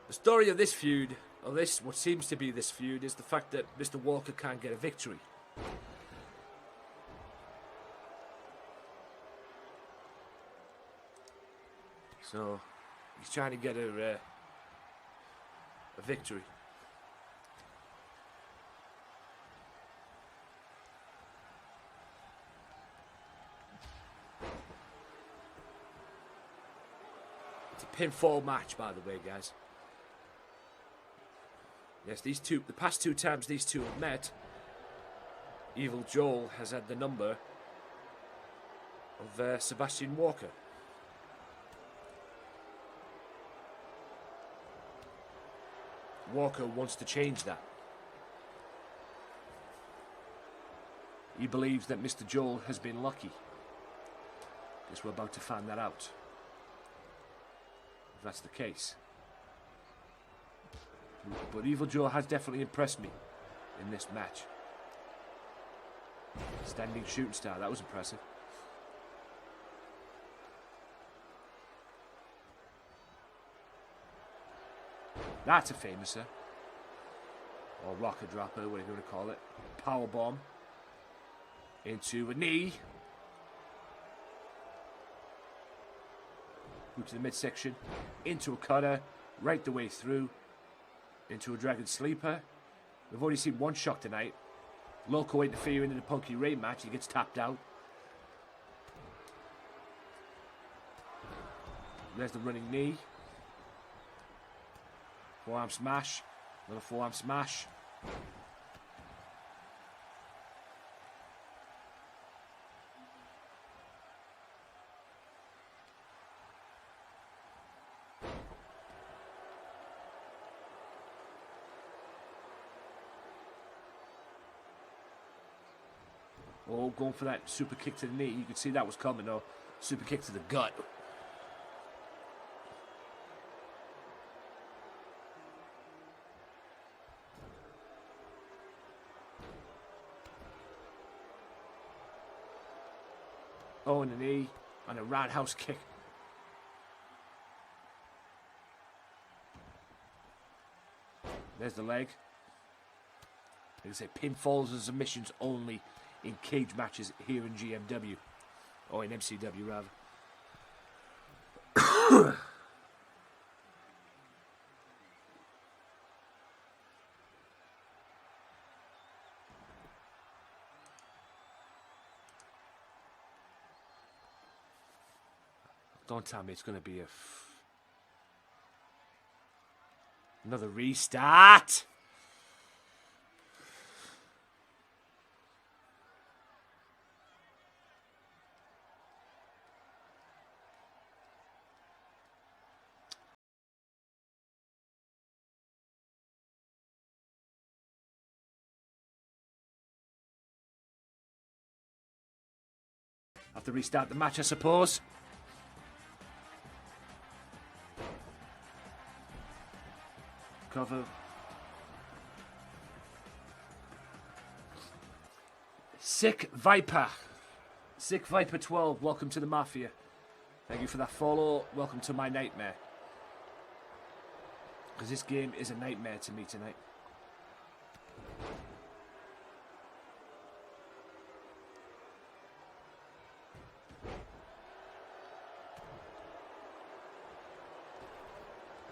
The story of this feud, or this, what seems to be this feud, is the fact that Mr. Walker can't get a victory. So, he's trying to get a victory. It's a pinfall match, by the way, guys. Yes, the past two times these two have met, Evil Joel has had the number of Sebastian Walker. Walker wants to change that. He believes that Mr. Joel has been lucky. Guess we're about to find that out. If that's the case. But Evil Joel has definitely impressed me in this match. Standing shooting star, that was impressive. That's a famouser. Or rocket dropper, whatever you want to call it. Power bomb. Into a knee. Move to the midsection. Into a cutter. Right the way through. Into a dragon sleeper. We've already seen one shock tonight. Loco interfering in the Punky Ray match. He gets tapped out. There's the running knee. Forearm smash. Another forearm smash. Oh, going for that super kick to the knee. You could see that was coming, though. Super kick to the gut. Oh, and a knee. And a roundhouse kick. There's the leg. Like I say, pinfalls and submissions only in cage matches here in GMW. Or in MCW, rather. Don't tell me it's going to be another restart. Have to restart the match, I suppose. Cover. Sick Viper. Sick Viper 12, welcome to the Mafia. Thank you for that follow. Welcome to my nightmare. Because this game is a nightmare to me tonight.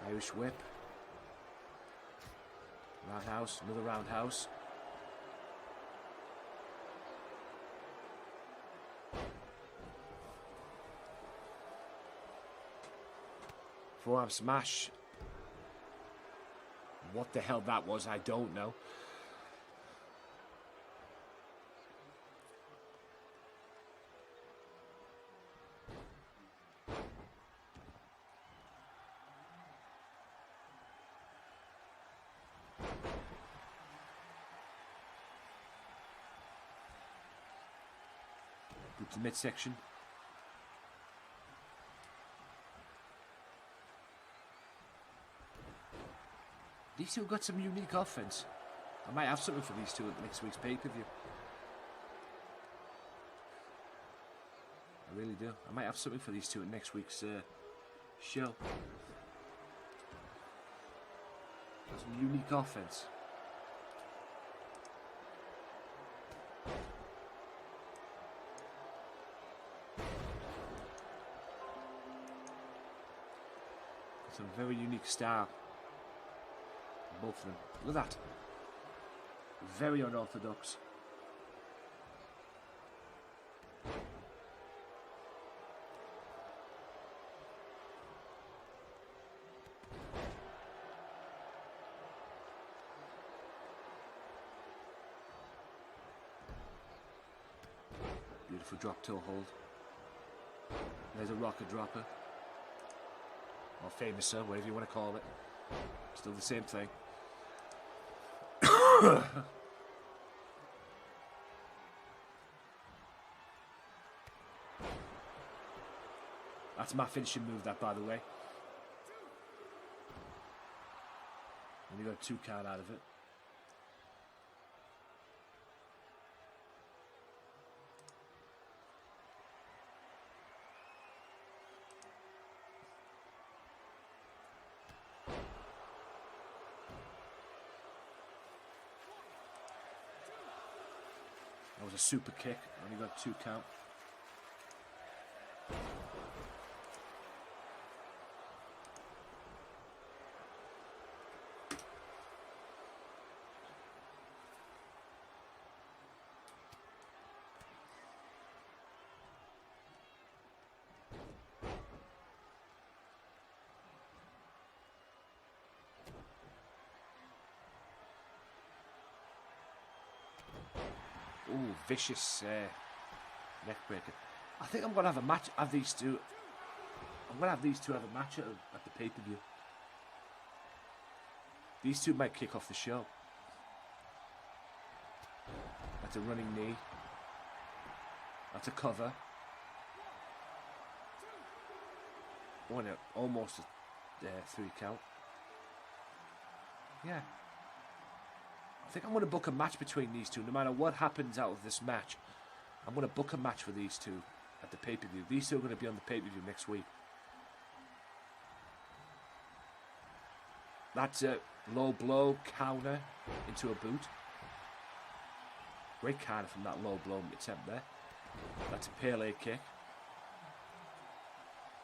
Irish whip. Roundhouse, another roundhouse. Forearm smash. What the hell that was, I don't know. Boot to midsection. These two have got some unique offense. I might have something for these two at next week's pay-per-view. I really do. I might have something for these two at next week's show. Got some unique offense. Some very unique style. Both of them. Look at that. Very unorthodox. Beautiful drop toe hold. There's a rocket dropper. Or famouser, whatever you want to call it. Still the same thing. That's my finishing move, that, by the way. And you got a 2 count out of it. That was a super kick. Only got 2 count. Ooh, vicious neck breaker. I think I'm going to have a match of these two. I'm going to have these two have a match at the pay-per-view. These two might kick off the show. That's a running knee. That's a cover. Oh, no, almost a 3 count. Yeah. I think I'm going to book a match between these two. No matter what happens out of this match, I'm going to book a match for these two at the pay-per-view. These two are going to be on the pay-per-view next week. That's a low blow counter into a boot. Great counter from that low blow attempt there. That's a Pele kick.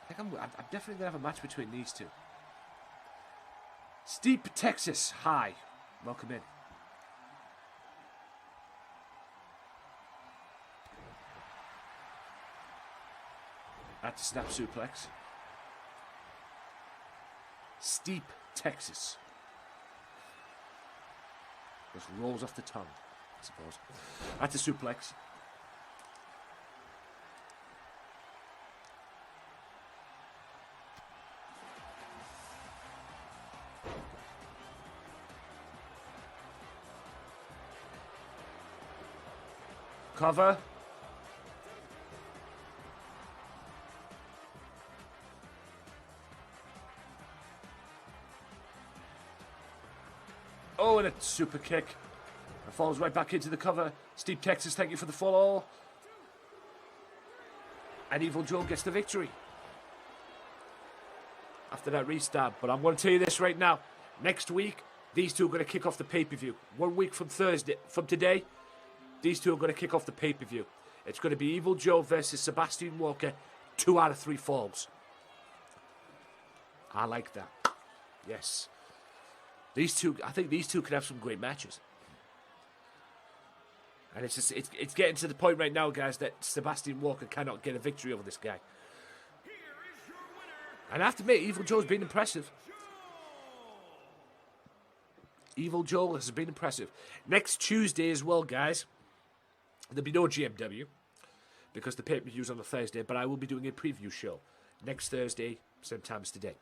I think I'm definitely going to have a match between these two. Steep Texas High. Welcome in. That's a snap suplex. Steep Texas. Just rolls off the tongue, I suppose. That's a suplex. Cover. Oh, and a super kick. And falls right back into the cover. Steep Texas, thank you for the follow. And Evil Joe gets the victory. After that restart. But I'm going to tell you this right now. Next week, these two are going to kick off the pay-per-view. 1 week from today, these two are going to kick off the pay-per-view. It's going to be Evil Joe versus Sebastian Walker. 2 out of 3 falls. I like that. Yes. These two, I think these two could have some great matches. And it's just, it's getting to the point right now, guys, that Sebastian Walker cannot get a victory over this guy. And I have to admit, Evil Joe's been impressive. Evil Joe has been impressive. Next Tuesday as well, guys, there'll be no GMW because the pay-per-view's on a Thursday, but I will be doing a preview show next Thursday, same time as today,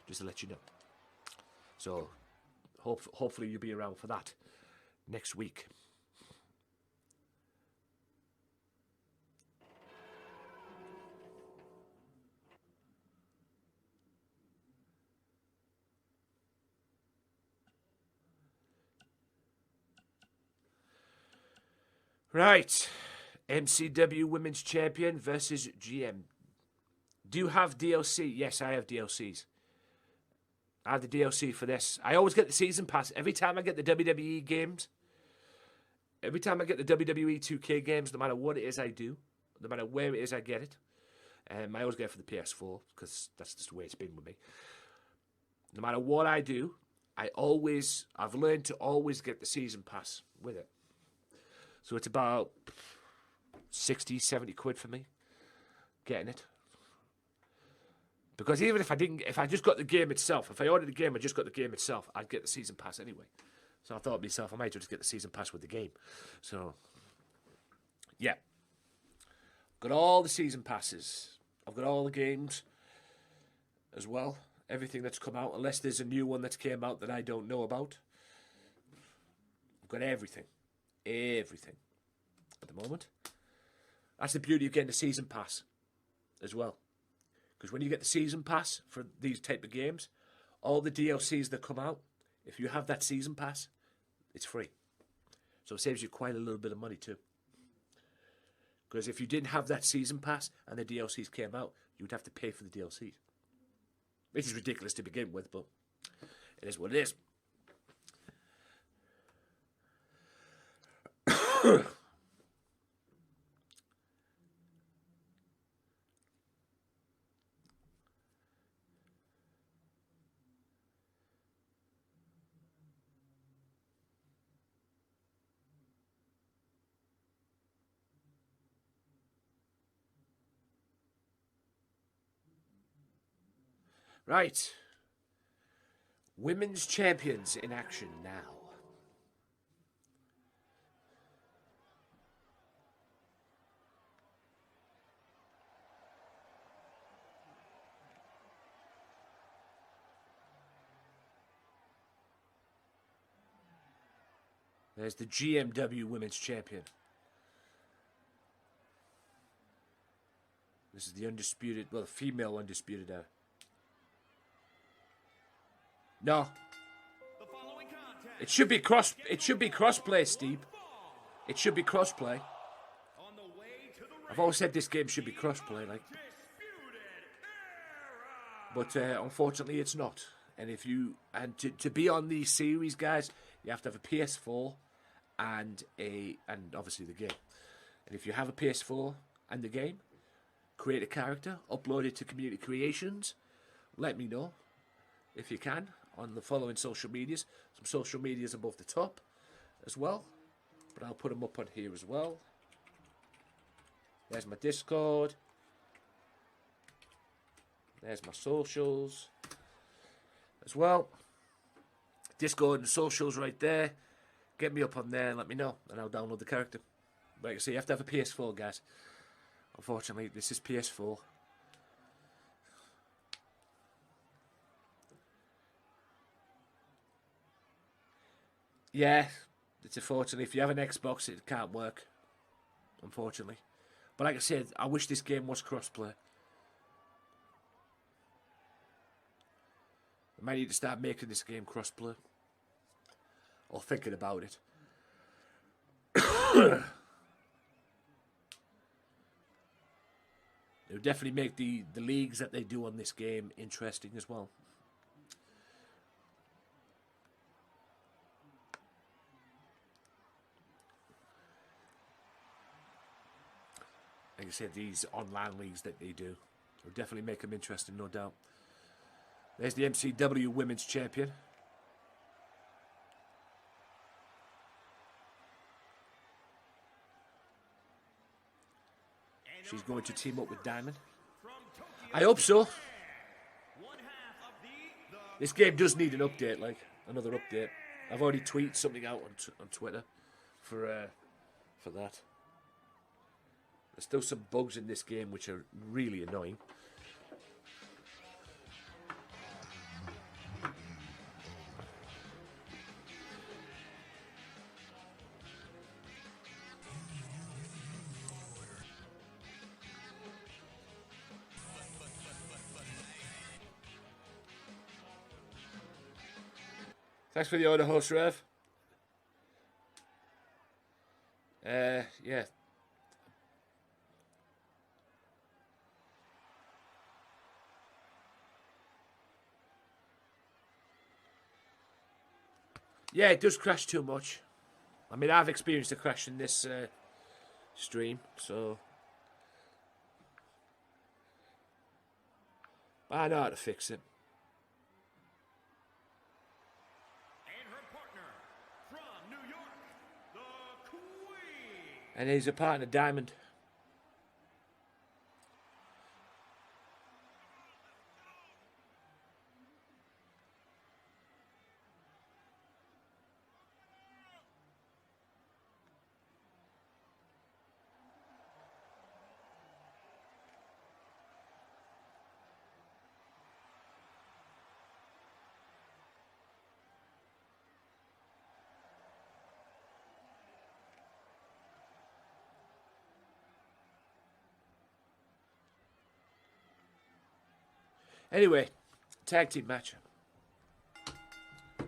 just to let you know. So, hopefully you'll be around for that next week. Right, MCW Women's Champion versus GM. Do you have DLC? Yes, I have DLCs. I have the DLC for this. I always get the season pass. Every time I get the WWE games, every time I get the WWE 2K games, no matter what it is I do, no matter where it is I get it, I always get it for the PS4, because that's just the way it's been with me. No matter what I do, I've learned to always get the season pass with it. So it's about 60, 70 quid for me getting it. Because even if I just got the game itself, if I ordered the game, I just got the game itself, I'd get the season pass anyway. So I thought to myself, I might just get the season pass with the game. So, yeah. Got all the season passes. I've got all the games as well. Everything that's come out, unless there's a new one that's came out that I don't know about. I've got everything. Everything at the moment. That's the beauty of getting the season pass as well. Because when you get the season pass for these type of games, all the DLCs that come out, if you have that season pass, it's free. So it saves you quite a little bit of money too. Because if you didn't have that season pass and the DLCs came out, you would have to pay for the DLCs. Which is ridiculous to begin with, but it is what it is. Right. Women's champions in action now. There's the GMW Women's Champion. This is the undisputed, well, the female undisputed era. No. It should be crossplay, Steve. It should be crossplay. I've always said this game should be crossplay, like. But unfortunately it's not. And to be on these series, guys, you have to have a PS4 and obviously the game. And if you have a PS4 and the game, create a character, upload it to Community Creations, let me know if you can on the following social medias. Some social medias above the top as well, but I'll put them up on here as well. There's my Discord. There's my socials as well. Discord and socials right there. Get me up on there and let me know, and I'll download the character. Like I say, you have to have a PS4, guys. Unfortunately, this is PS4. Yeah, it's unfortunately, if you have an Xbox, it can't work. Unfortunately. But like I said, I wish this game was crossplay. I might need to start making this game crossplay. Or thinking about it. It would definitely make the leagues that they do on this game interesting as well. Like I said, these online leagues that they do will definitely make them interesting, no doubt. There's the MCW Women's Champion. She's going to team up with Diamond. from Tokyo, I hope so. one half of the This game does need an update, like another update. I've already tweeted something out on Twitter for that. There's still some bugs in this game which are really annoying. Thanks for the order, host Rev. Yeah. Yeah, it does crash too much. I mean, I've experienced a crash in this stream, so I know how to fix it. and her partner from New York, the Queen. And he's a partner, Diamond. Anyway, tag team match.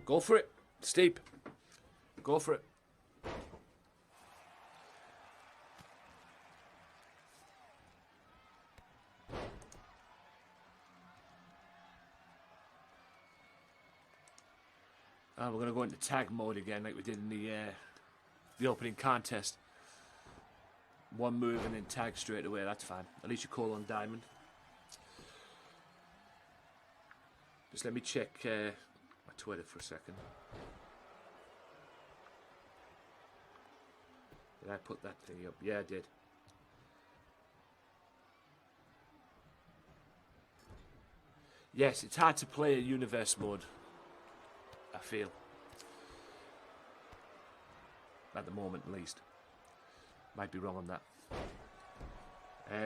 Go for it, Steep. Go for it. We're going to go into tag mode again like we did in the opening contest. One move and then tag straight away, that's fine. At least you call on Diamond. Just let me check my Twitter for a second. Did I put that thing up? Yeah, I did. Yes, it's hard to play a universe mode, I feel. At the moment, at least. Might be wrong on that.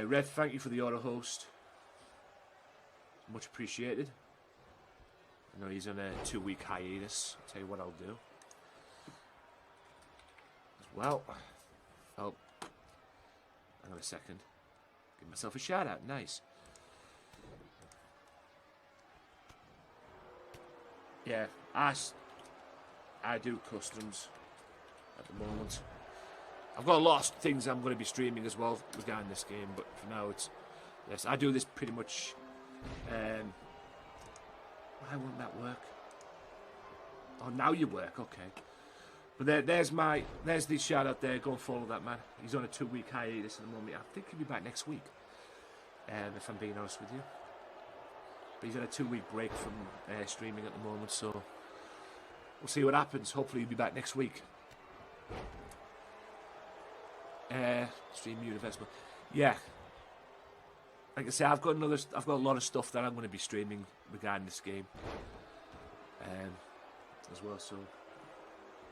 Rev, thank you for the auto host. Much appreciated. I know he's on a 2-week hiatus. I'll tell you what I'll do. Well, oh, hang on a second. Give myself a shout out. Nice. Yeah, I do customs at the moment. I've got a lot of things I'm going to be streaming as well regarding this game, but for now it's yes, I do this pretty much. Why won't that work? Oh, now you work, okay. But there's the shout out there. Go and follow that man. He's on a 2-week hiatus at the moment. I think he'll be back next week. If I'm being honest with you. But he's on a 2-week break from streaming at the moment, so we'll see what happens. Hopefully he'll be back next week. Stream universe, yeah. Like I say, I've got a lot of stuff that I'm going to be streaming regarding this game, as well. So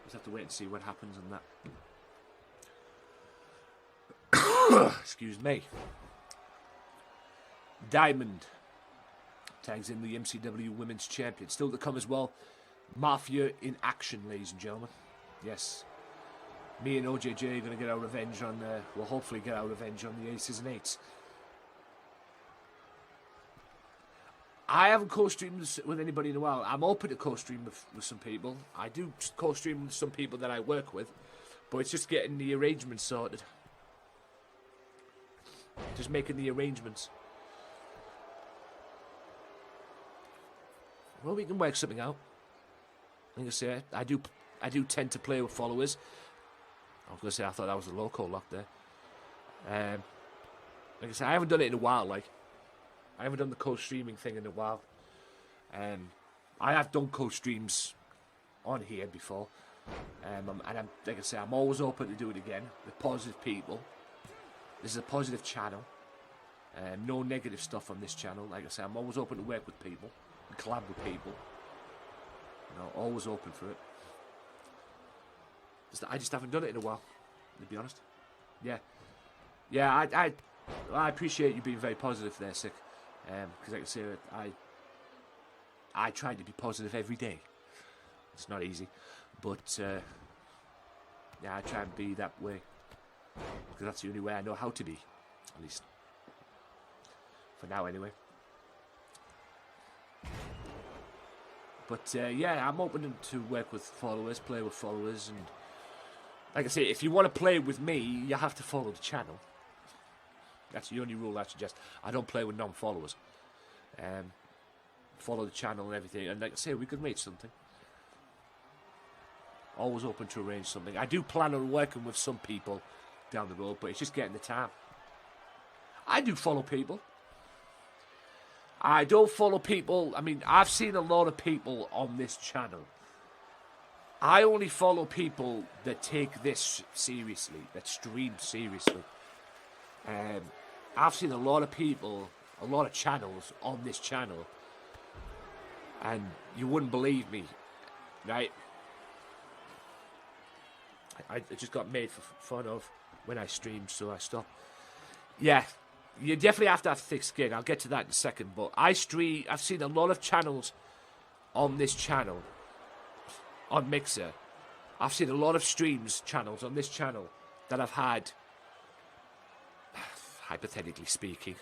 just have to wait and see what happens on that. Excuse me. Diamond tags in the MCW Women's Champion. Still to come as well. Mafia in action, ladies and gentlemen. Yes. Me and OJJ are going to get our revenge on, we'll hopefully get our revenge on the Aces and Eights. I haven't co-streamed with anybody in a while. I'm open to co-stream with some people. I do co-stream with some people that I work with, but it's just getting the arrangements sorted. Just making the arrangements. Well, we can work something out. Like I say, I do tend to play with followers. I was going to say I thought that was a local lock there. Like I say, I haven't done it in a while. Like, I haven't done the co-streaming thing in a while. I have done co-streams on here before, and I'm like I say, I'm always open to do it again with positive people. This is a positive channel. No negative stuff on this channel. Like I say, I'm always open to work with people and collab with people. You know, always open for it. I just haven't done it in a while, to be honest. Yeah. Yeah, I appreciate you being very positive there, Sick. Because like I say, I try to be positive every day. It's not easy. But, yeah, I try and be that way. Because that's the only way I know how to be. At least. For now, anyway. But, yeah, I'm open to work with followers, play with followers, and... Like I say, if you want to play with me, you have to follow the channel. That's the only rule I suggest. I don't play with non-followers. Follow the channel and everything. And like I say, we could make something. Always open to arrange something. I do plan on working with some people down the road, but it's just getting the time. I do follow people. I don't follow people. I mean, I've seen a lot of people on this channel. I only follow people that take this seriously, that stream seriously. I've seen a lot of people, a lot of channels on this channel, and you wouldn't believe me, right? I just got made for fun of when I streamed, so I stopped. Yeah, you definitely have to have thick skin. I'll get to that in a second, but I've seen a lot of channels on this channel. On Mixer, I've seen a lot of channels on this channel that I've had, hypothetically speaking,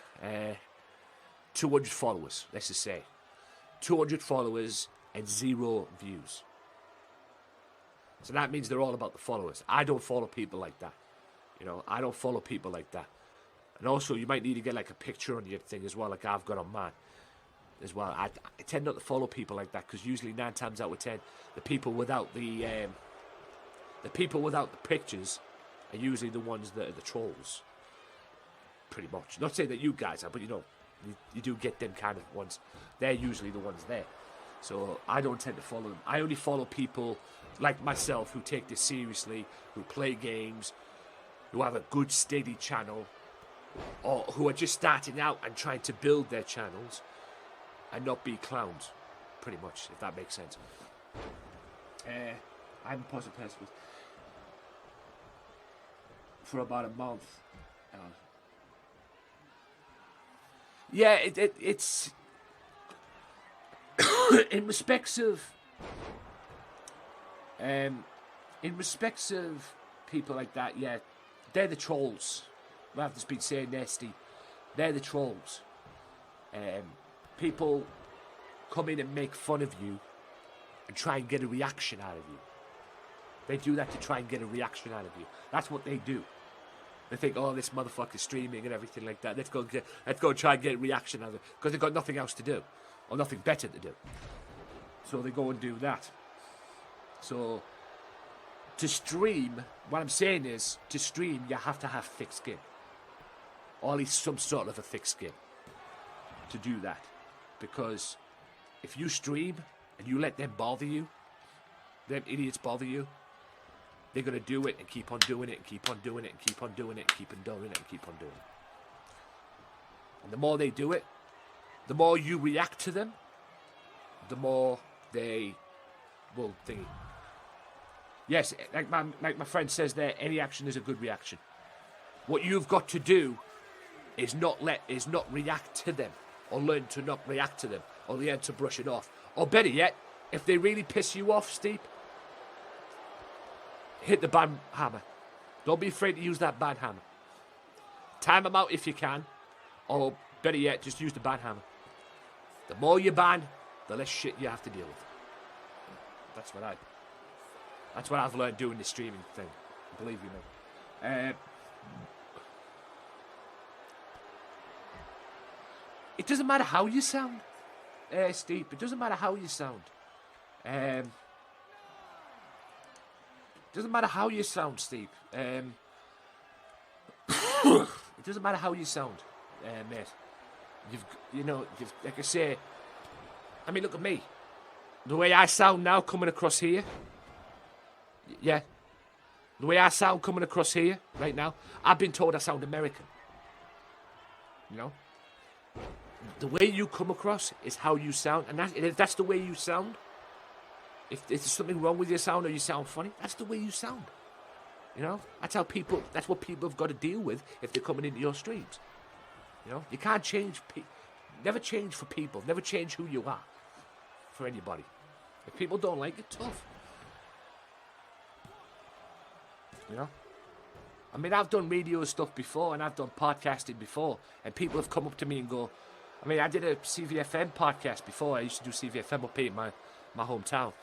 200 followers, let's just say. 200 followers and 0 views. So that means they're all about the followers. I don't follow people like that. You know, I don't follow people like that. And also, you might need to get like a picture on your thing as well, like I've got on mine. As well, I tend not to follow people like that because usually 9 times out of 10, the people without the pictures are usually the ones that are the trolls. Pretty much. Not saying that you guys are, but you know, you do get them kind of ones. They're usually the ones there. So I don't tend to follow them. I only follow people like myself who take this seriously, who play games, who have a good steady channel, or who are just starting out and trying to build their channels. And not be clowns, pretty much, if that makes sense. I'm a positive person for about a month. Yeah, it's in respects of people like that. Yeah, they're the trolls. Rather than been saying nasty, they're the trolls. People come in and make fun of you and try and get a reaction out of you. They do that to try and get a reaction out of you. That's what they do. They think, oh, this motherfucker's streaming and everything like that. Let's go and try and get a reaction out of it. Because they've got nothing else to do. Or nothing better to do. So they go and do that. So, to stream, what I'm saying is, to stream, you have to have thick skin. Or at least some sort of a thick skin. To do that. Because if you stream and you let them bother you, them idiots bother you, they're going to do it and keep on doing it and keep on doing it and keep on doing it and keep on doing it and keep on doing it. And the more they do it, the more you react to them, the more they will think. Yes, like my friend says there, any action is a good reaction. What you've got to do is not react to them. Or learn to not react to them. Or learn to brush it off. Or better yet, if they really piss you off, Steve, hit the ban hammer. Don't be afraid to use that ban hammer. Time them out if you can. Or better yet, just use the ban hammer. The more you ban, the less shit you have to deal with. That's what I've learned doing the streaming thing. Believe you me. It doesn't matter how you sound, Steve. It doesn't matter how you sound. It doesn't matter how you sound, Steve. It doesn't matter how you sound, mate. You've like I say. I mean, look at me. The way I sound now, coming across here. Yeah. The way I sound coming across here right now, I've been told I sound American. You know? The way you come across is how you sound. And if that's the way you sound, if there's something wrong with your sound or you sound funny, that's the way you sound. You know? That's what people have got to deal with if they're coming into your streams. You know? You can't change. Never change for people. Never change who you are for anybody. If people don't like it, tough. You know? I mean, I've done radio stuff before and I've done podcasting before, and people have come up to me and go, I mean, I did a CVFM podcast before. I used to do CVFM up here in my hometown,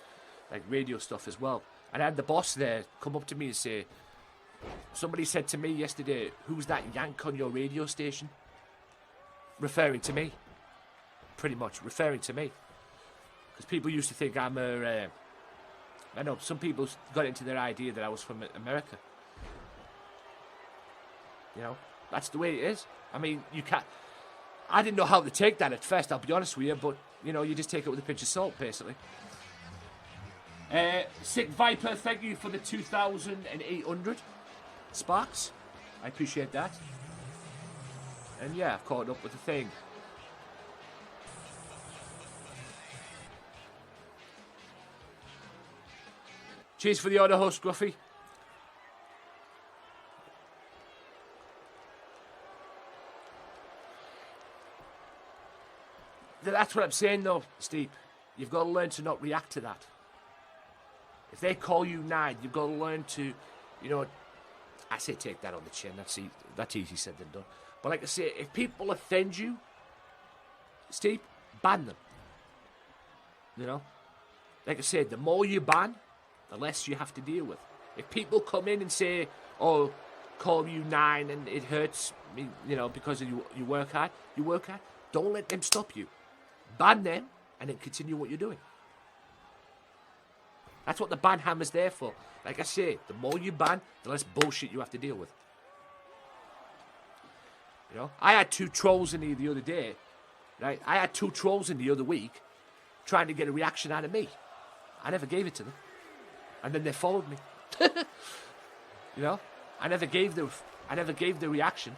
like radio stuff as well. And I had the boss there come up to me and say, somebody said to me yesterday, who's that yank on your radio station? Referring to me. Pretty much, referring to me. Because people used to think I'm a... I know, some people got into their idea that I was from America. You know, that's the way it is. I mean, you can't... I didn't know how to take that at first, I'll be honest with you, but, you know, you just take it with a pinch of salt, basically. Sick Viper, thank you for the 2,800 sparks. I appreciate that. And yeah, I've caught up with the thing. Cheers for the order, host Gruffy. That's what I'm saying, though, Steve. You've got to learn to not react to that. If they call you nine, you've got to learn to, you know, I say take that on the chin. That's easy said than done. But like I say, if people offend you, Steve, ban them. You know? Like I said, the more you ban, the less you have to deal with. If people come in and say, oh, call you nine and it hurts me, you know, because you work hard, don't let them stop you. Ban them and then continue what you're doing. That's what the ban hammer's there for. Like I say, the more you ban, the less bullshit you have to deal with. You know, I had 2 trolls in here the other day, right? I had 2 trolls in the other week trying to get a reaction out of me. I never gave it to them. And then they followed me. You know, I never gave the reaction.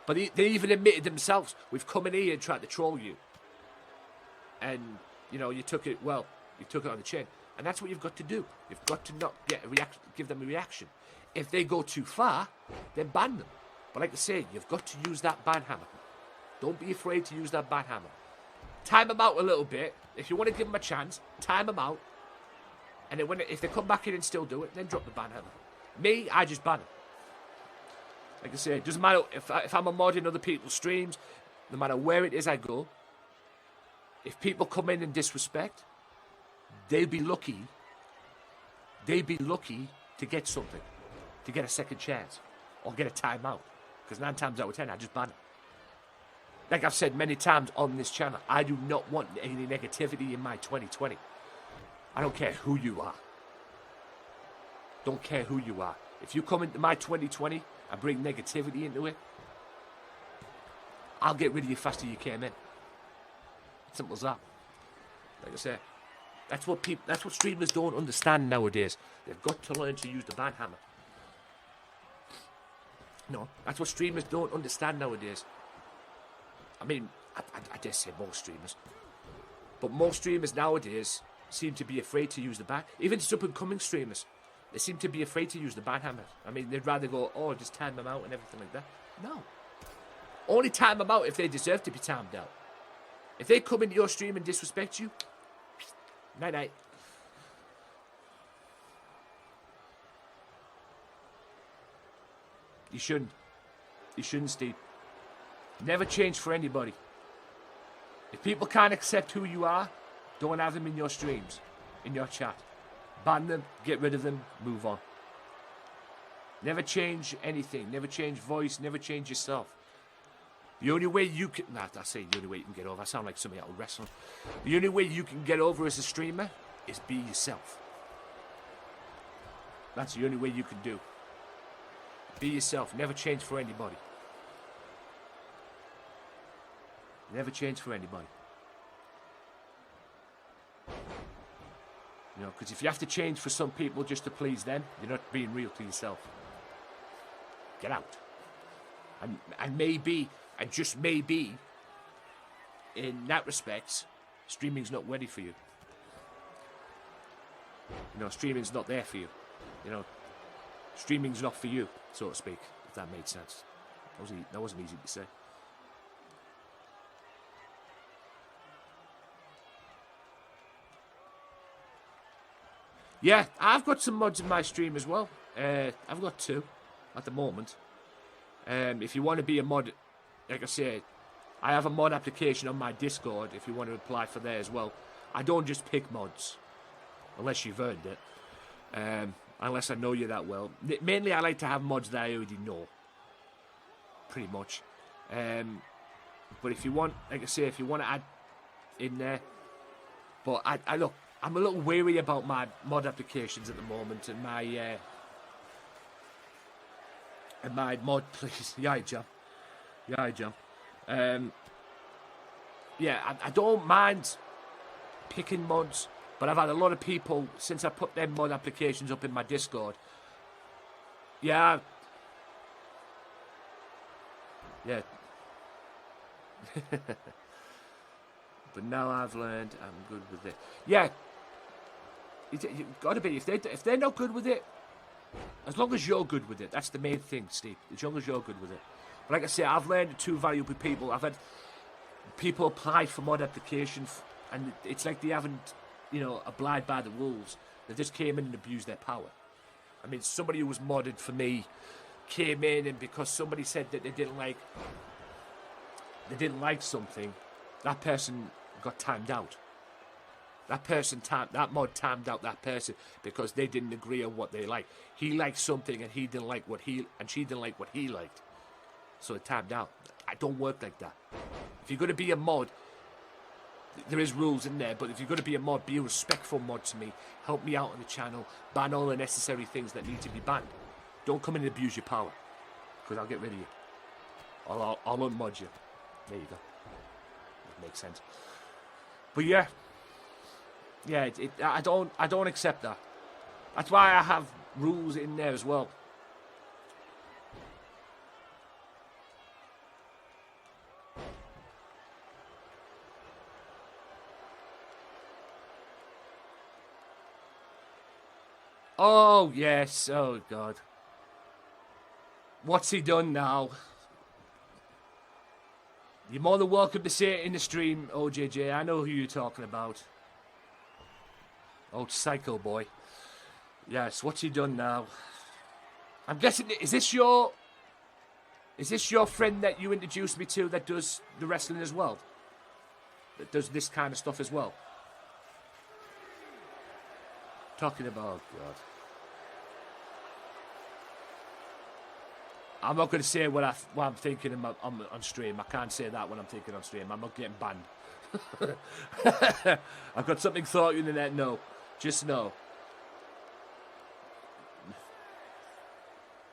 But they even admitted themselves, we've come in here and tried to troll you. And, you know, you took it on the chin. And that's what you've got to do. You've got to not give them a reaction. If they go too far, then ban them. But like I say, you've got to use that ban hammer. Don't be afraid to use that ban hammer. Time them out a little bit. If you want to give them a chance, time them out. And then if they come back in and still do it, then drop the ban hammer. Me, I just ban them. Like I say, it doesn't matter if I'm a mod in other people's streams, no matter where it is I go, if people come in and disrespect, they'd be lucky to get something, to get a second chance, or get a timeout. Because 9 times out of 10, I just ban it. Like I've said many times on this channel, I do not want any negativity in my 2020. I don't care who you are. Don't care who you are. If you come into my 2020 and bring negativity into it, I'll get rid of you faster you came in. Simple as that. Like I say, that's what streamers don't understand nowadays. They've got to learn to use the ban hammer. No, that's what streamers don't understand nowadays. I mean, I dare say most streamers. But most streamers nowadays seem to be afraid to use the ban. Even up-and-coming streamers, they seem to be afraid to use the ban hammer. I mean, they'd rather go, oh, just time them out and everything like that. No. Only time them out if they deserve to be timed out. If they come into your stream and disrespect you, night-night. You shouldn't. You shouldn't, Steve. Never change for anybody. If people can't accept who you are, don't have them in your streams, in your chat. Ban them, get rid of them, move on. Never change anything. Never change voice. Never change yourself. The only way you can... Nah, I say the only way you can get over. I sound like somebody out of wrestling. The only way you can get over as a streamer is be yourself. That's the only way you can do. Be yourself. Never change for anybody. Never change for anybody. You know, because if you have to change for some people just to please them, you're not being real to yourself. Get out. And maybe, and just maybe, in that respect, streaming's not ready for you. You know, streaming's not there for you. You know, streaming's not for you, so to speak, if that made sense. That wasn't easy to say. Yeah, I've got some mods in my stream as well. I've got 2 at the moment. If you want to be a mod, like I say, I have a mod application on my Discord if you want to apply for there as well. I don't just pick mods, unless you've earned it. Unless I know you that well. Mainly I like to have mods that I already know. Pretty much. But if you want, like I say, if you want to add in there. But I look, I'm a little wary about my mod applications at the moment and my mod, please. Yeah, jump. Yeah, I don't mind picking mods, but I've had a lot of people since I put them mod applications up in my Discord. Yeah. But now I've learned I'm good with it. Yeah. You've got to be. If they're not good with it, as long as you're good with it, that's the main thing, Steve. As long as you're good with it. But like I say, I've learned 2 valuable people. I've had people apply for mod applications, and it's like they haven't, you know, abide by the rules. They just came in and abused their power. I mean, somebody who was modded for me came in, and because somebody said that they didn't like something, that person got timed out. That mod timed out that person because they didn't agree on what they liked. He liked something and she didn't like what he liked. So it timed out. I don't work like that. If you're going to be a mod, there is rules in there, but if you're going to be a mod, be a respectful mod to me. Help me out on the channel. Ban all the necessary things that need to be banned. Don't come in and abuse your power, because I'll get rid of you. I'll unmod you. There you go. That makes sense. But yeah, I don't accept that. That's why I have rules in there as well. Oh yes, oh God. What's he done now? You're more than welcome to say it in the stream, OJJ. I know who you're talking about. Old psycho boy. Yes, what's he done now? I'm guessing, is this your friend that you introduced me to that does the wrestling as well? That does this kind of stuff as well? Talking about, oh God. I'm not going to say what I'm thinking on stream. I can't say that when I'm thinking on stream. I'm not getting banned. I've got something thought in the net. No, just no.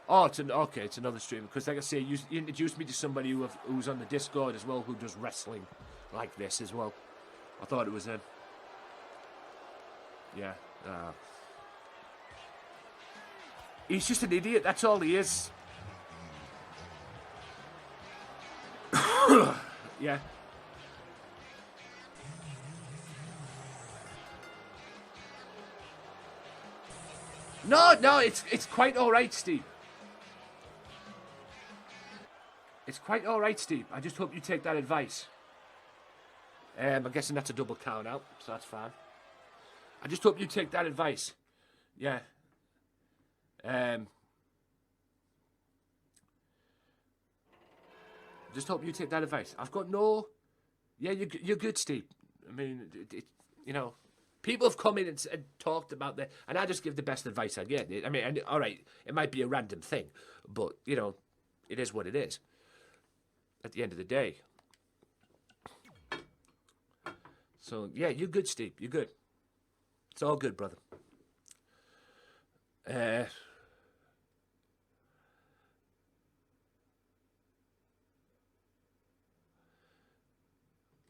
Oh, it's another stream. Because like I say, you introduced me to somebody who's on the Discord as well, who does wrestling like this as well. I thought it was him. Yeah. He's just an idiot. That's all he is. Yeah. No, it's quite all right, Steve. It's quite all right, Steve. I just hope you take that advice. I'm guessing that's a double count out, so that's fine. I just hope you take that advice. Yeah. Just hope you take that advice. I've got no... Yeah, you're good, Steve. I mean, you know, people have come in and talked about that, and I just give the best advice I get. I mean, and, all right, it might be a random thing, but, you know, it is what it is. At the end of the day. So, yeah, you're good, Steve. You're good. It's all good, brother.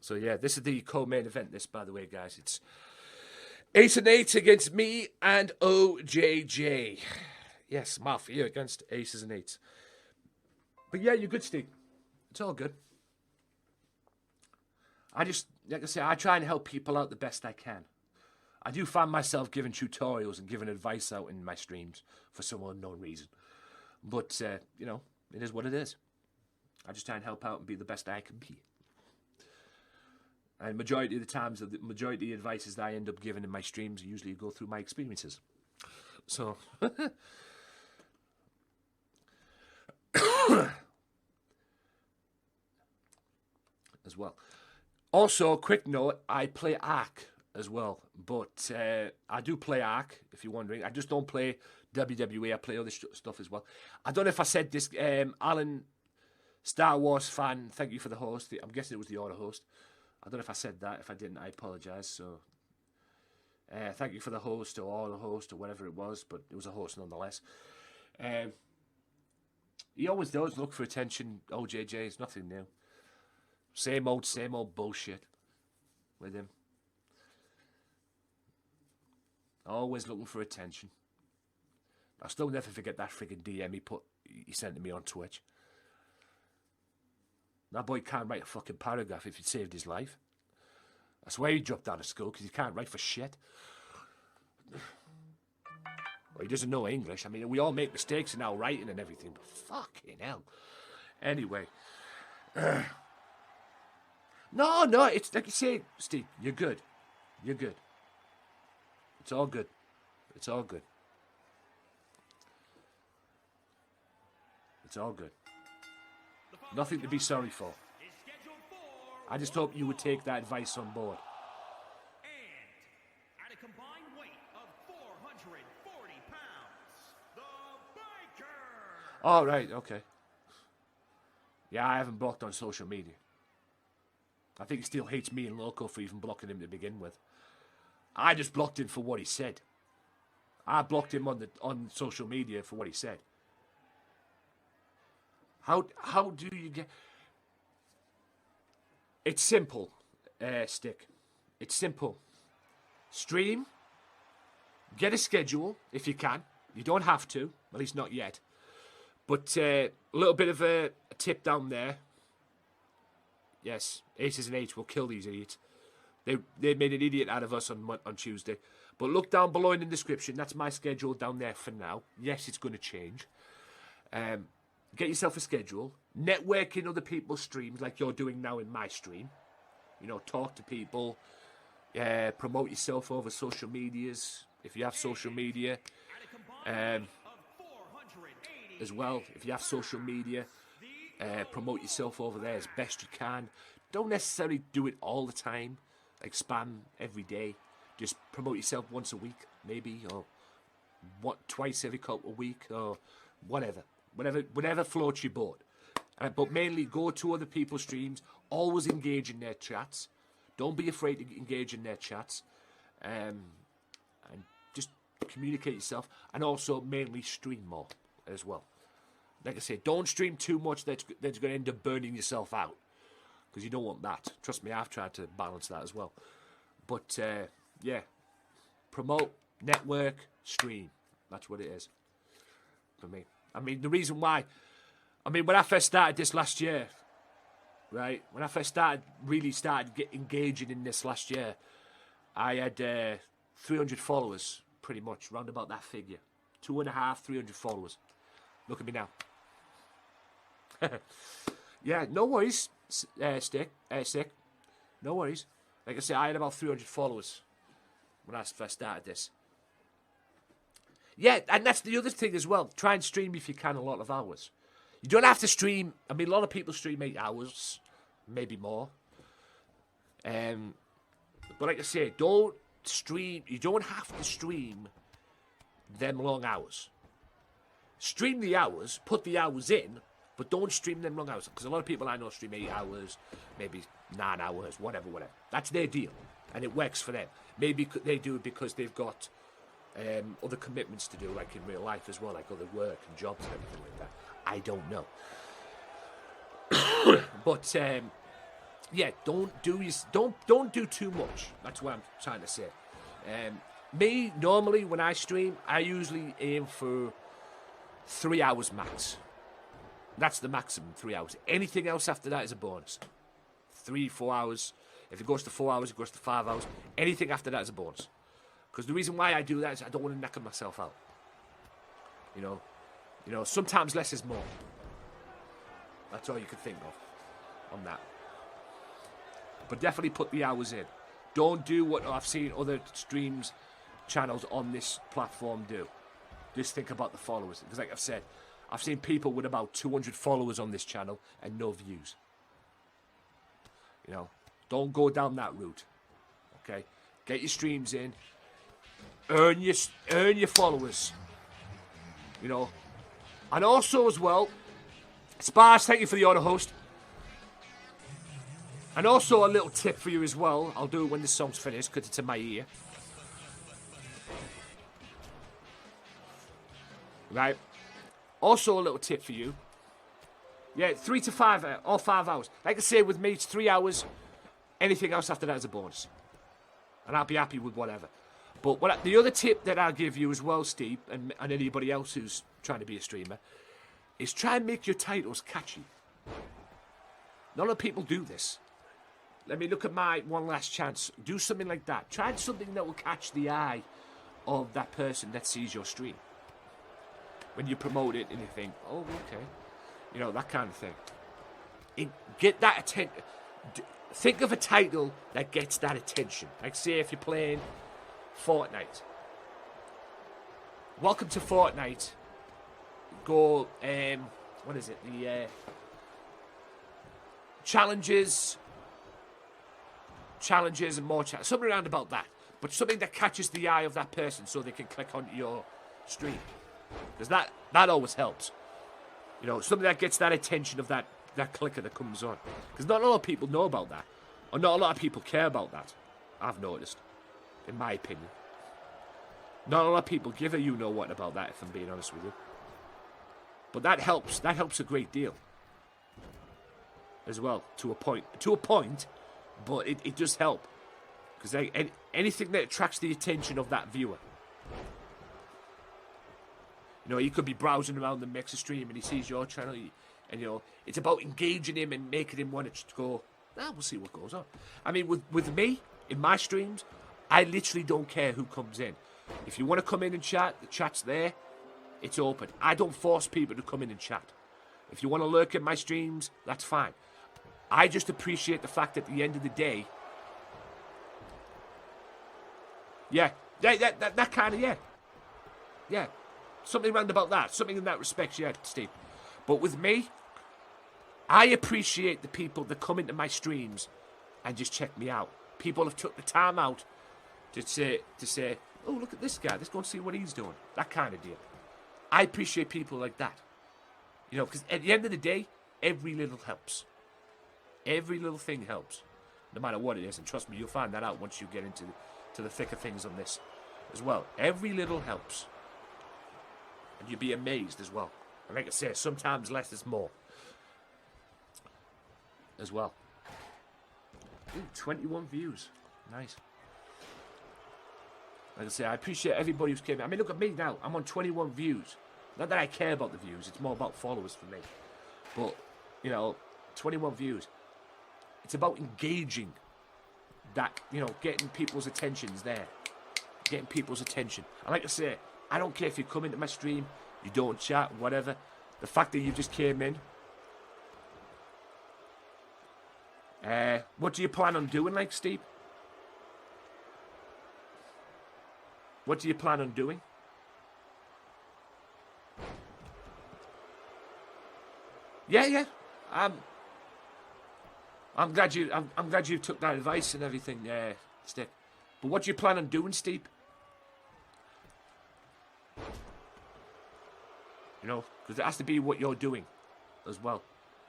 So yeah, this is the co-main event. This, by the way, guys, it's Ace and 8 against me and OJJ. Yes, Mafia against Aces and 8s. But yeah, you're good, Steve. It's all good. I just, like I say, I try and help people out the best I can. I do find myself giving tutorials and giving advice out in my streams for some unknown reason. But, you know, it is what it is. I just try and help out and be the best I can be. And majority of the times, the majority of the advices that I end up giving in my streams usually go through my experiences. So, as well. Also, quick note, I play Ark as well. But I do play Ark, if you're wondering. I just don't play WWE. I play other stuff as well. I don't know if I said this. Alan, Star Wars fan, thank you for the host. I'm guessing it was the auto host. I don't know if I said that. If I didn't, I apologise. So, thank you for the host or auto host or whatever it was. But it was a host nonetheless. He always does look for attention. OJJ is nothing new. Same old bullshit with him. Always looking for attention. I'll still never forget that friggin' DM he sent to me on Twitch. That boy can't write a fucking paragraph if it saved his life. I swear he dropped out of school because he can't write for shit. Well, he doesn't know English. I mean, we all make mistakes in our writing and everything, but fucking hell. Anyway. No, it's like you say, Steve, you're good. You're good. It's all good. It's all good. It's all good. Nothing to be sorry for. I just hope you would take that advice on board. And at a combined weight of 440 pounds, the Baker. All right, okay. Yeah, I haven't blocked on social media. I think he still hates me and Loco for even blocking him to begin with. I just blocked him for what he said. I blocked him on social media for what he said. How do you get... It's simple, Stick. It's simple. Stream. Get a schedule, if you can. You don't have to, at least not yet. But a little bit of a tip down there. Yes, Aces and 8s will kill these idiots. They made an idiot out of us on Tuesday. But look down below in the description. That's my schedule down there for now. Yes, it's going to change. Get yourself a schedule. Network in other people's streams like you're doing now in my stream. You know, talk to people. Promote yourself over social medias if you have social media. As well, if you have social media, promote yourself over there as best you can. Don't necessarily do it all the time, like spam every day. Just promote yourself once a week, maybe, or twice every couple of week, or whatever floats your boat. But mainly go to other people's streams. Always engage in their chats. Don't be afraid to engage in their chats, and just communicate yourself. And also mainly stream more as well. Like I say, don't stream too much that's going to end up burning yourself out, because you don't want that. Trust me, I've tried to balance that as well. But yeah, promote, network, stream. That's what it is for me. I mean, the reason why, when I first started this last year, right? When I first really started engaging in this last year, I had 300 followers, pretty much, round about that figure. 250, 300 followers. Look at me now. Yeah, no worries, Stick. No worries. Like I say, I had about 300 followers when I first started this. Yeah, and that's the other thing as well. Try and stream if you can a lot of hours. You don't have to stream. I mean, a lot of people stream 8 hours, maybe more. But like I say, don't stream. You don't have to stream them long hours. Stream the hours, put the hours in, but don't stream them long hours. Because a lot of people I know stream 8 hours, maybe 9 hours, whatever. That's their deal, and it works for them. Maybe they do it because they've got other commitments to do, like in real life as well, like other work and jobs and everything like that. I don't know. But yeah, don't do too much. That's what I'm trying to say. Me, normally, when I stream, I usually aim for 3 hours max. That's the maximum, 3 hours. Anything else after that is a bonus. 3, 4 hours. If it goes to 4 hours, it goes to 5 hours. Anything after that is a bonus. Because the reason why I do that is I don't want to knacker myself out. You know, sometimes less is more. That's all you can think of on that. But definitely put the hours in. Don't do what I've seen other streams, channels on this platform do. Just think about the followers. Because like I've said, I've seen people with about 200 followers on this channel and no views. You know, don't go down that route. Okay? Get your streams in. Earn your followers. You know. And also as well, Spars, thank you for the auto host. And also a little tip for you as well. I'll do it when this song's finished because it's in my ear. Right. Also a little tip for you. Yeah, 3 to 5 or 5 hours. Like I say, with me, it's 3 hours. Anything else after that is a bonus. And I'll be happy with whatever. But the other tip that I'll give you as well, Steve, and anybody else who's trying to be a streamer, is try and make your titles catchy. Not a lot of people do this. Let me look at my one last chance. Do something like that. Try something that will catch the eye of that person that sees your stream. When you promote it and you think, oh, okay. You know, that kind of thing. Get that attention. Think of a title that gets that attention. Like, say, if you're playing Fortnite. Welcome to Fortnite. Go, what is it? The challenges and more challenges. Something around about that. But something that catches the eye of that person so they can click onto your stream. Because that always helps. You know, something that gets that attention of that clicker that comes on. Because not a lot of people know about that. Or not a lot of people care about that. I've noticed. In my opinion. Not a lot of people give a you-know-what about that, if I'm being honest with you. But that helps. That helps a great deal. As well, to a point. To a point, but it does help. Because anything that attracts the attention of that viewer. You know, he could be browsing around the Mixer stream and he sees your channel. And, you know, it's about engaging him and making him want to go, we'll see what goes on. I mean, with me, in my streams, I literally don't care who comes in. If you want to come in and chat, the chat's there. It's open. I don't force people to come in and chat. If you want to lurk at my streams, that's fine. I just appreciate the fact that at the end of the day, that kind of, yeah. Something round about that. Something in that respect, yeah, Steve. But with me, I appreciate the people that come into my streams and just check me out. People have took the time out to say, oh, look at this guy. Let's go and see what he's doing. That kind of deal. I appreciate people like that. You know, because at the end of the day, every little helps. Every little thing helps. No matter what it is. And trust me, you'll find that out once you get into the thick of things on this as well. Every little helps. And you'll be amazed as well. And like I say, sometimes less is more. As well. Ooh, 21 views. Nice. Like I say, I appreciate everybody who's came in. I mean, look at me now. I'm on 21 views. Not that I care about the views. It's more about followers for me. But, you know, 21 views. It's about engaging that, you know, getting people's attentions there. Getting people's attention. And like I say, I don't care if you come into my stream, you don't chat, whatever. The fact that you just came in. What do you plan on doing, like, Steve? What do you plan on doing? Yeah. I'm glad you took that advice and everything, Stick. But what do you plan on doing, Steve? You know, because it has to be what you're doing as well.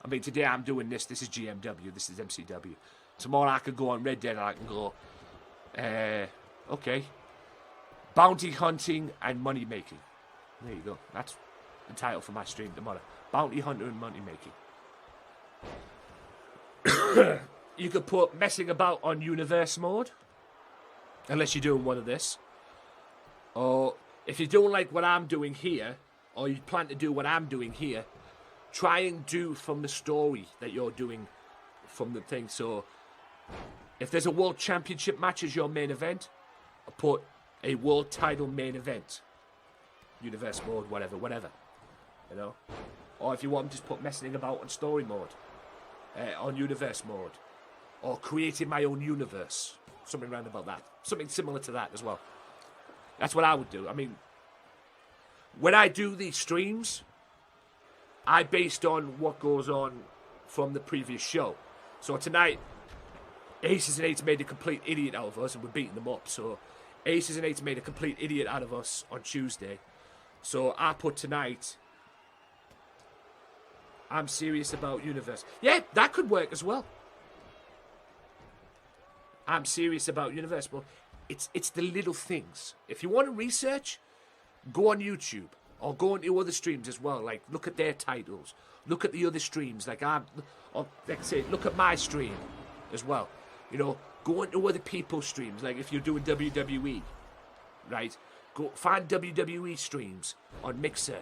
I mean, today I'm doing this. This is GMW. This is MCW. Tomorrow I could go on Red Dead and I can go, okay. Bounty hunting and money making. There you go. That's the title for my stream tomorrow. Bounty hunter and money making. You could put messing about on universe mode. unless you're doing one of this. Or if you're doing like what I'm doing here, or you plan to do what I'm doing here, try and do from the story that you're doing from the thing. So if there's a World Championship match as your main event, put a World Title main event. Universe mode, whatever. You know? Or if you want, just put messing about on story mode. On universe mode. Or creating my own universe. Something around about that. Something similar to that as well. That's what I would do. I mean, when I do these streams, I based on what goes on from the previous show. So tonight, Aces and Eights made a complete idiot out of us and we're beating them up. So Aces and Eights made a complete idiot out of us on Tuesday. So I put tonight, I'm serious about universe. Yeah, that could work as well. I'm serious about universe, but it's the little things. If you want to research, go on YouTube or go into other streams as well. Like look at their titles, look at the other streams. Like look at my stream as well. You know, go into other people's streams. Like if you're doing WWE, right? Go find WWE streams on Mixer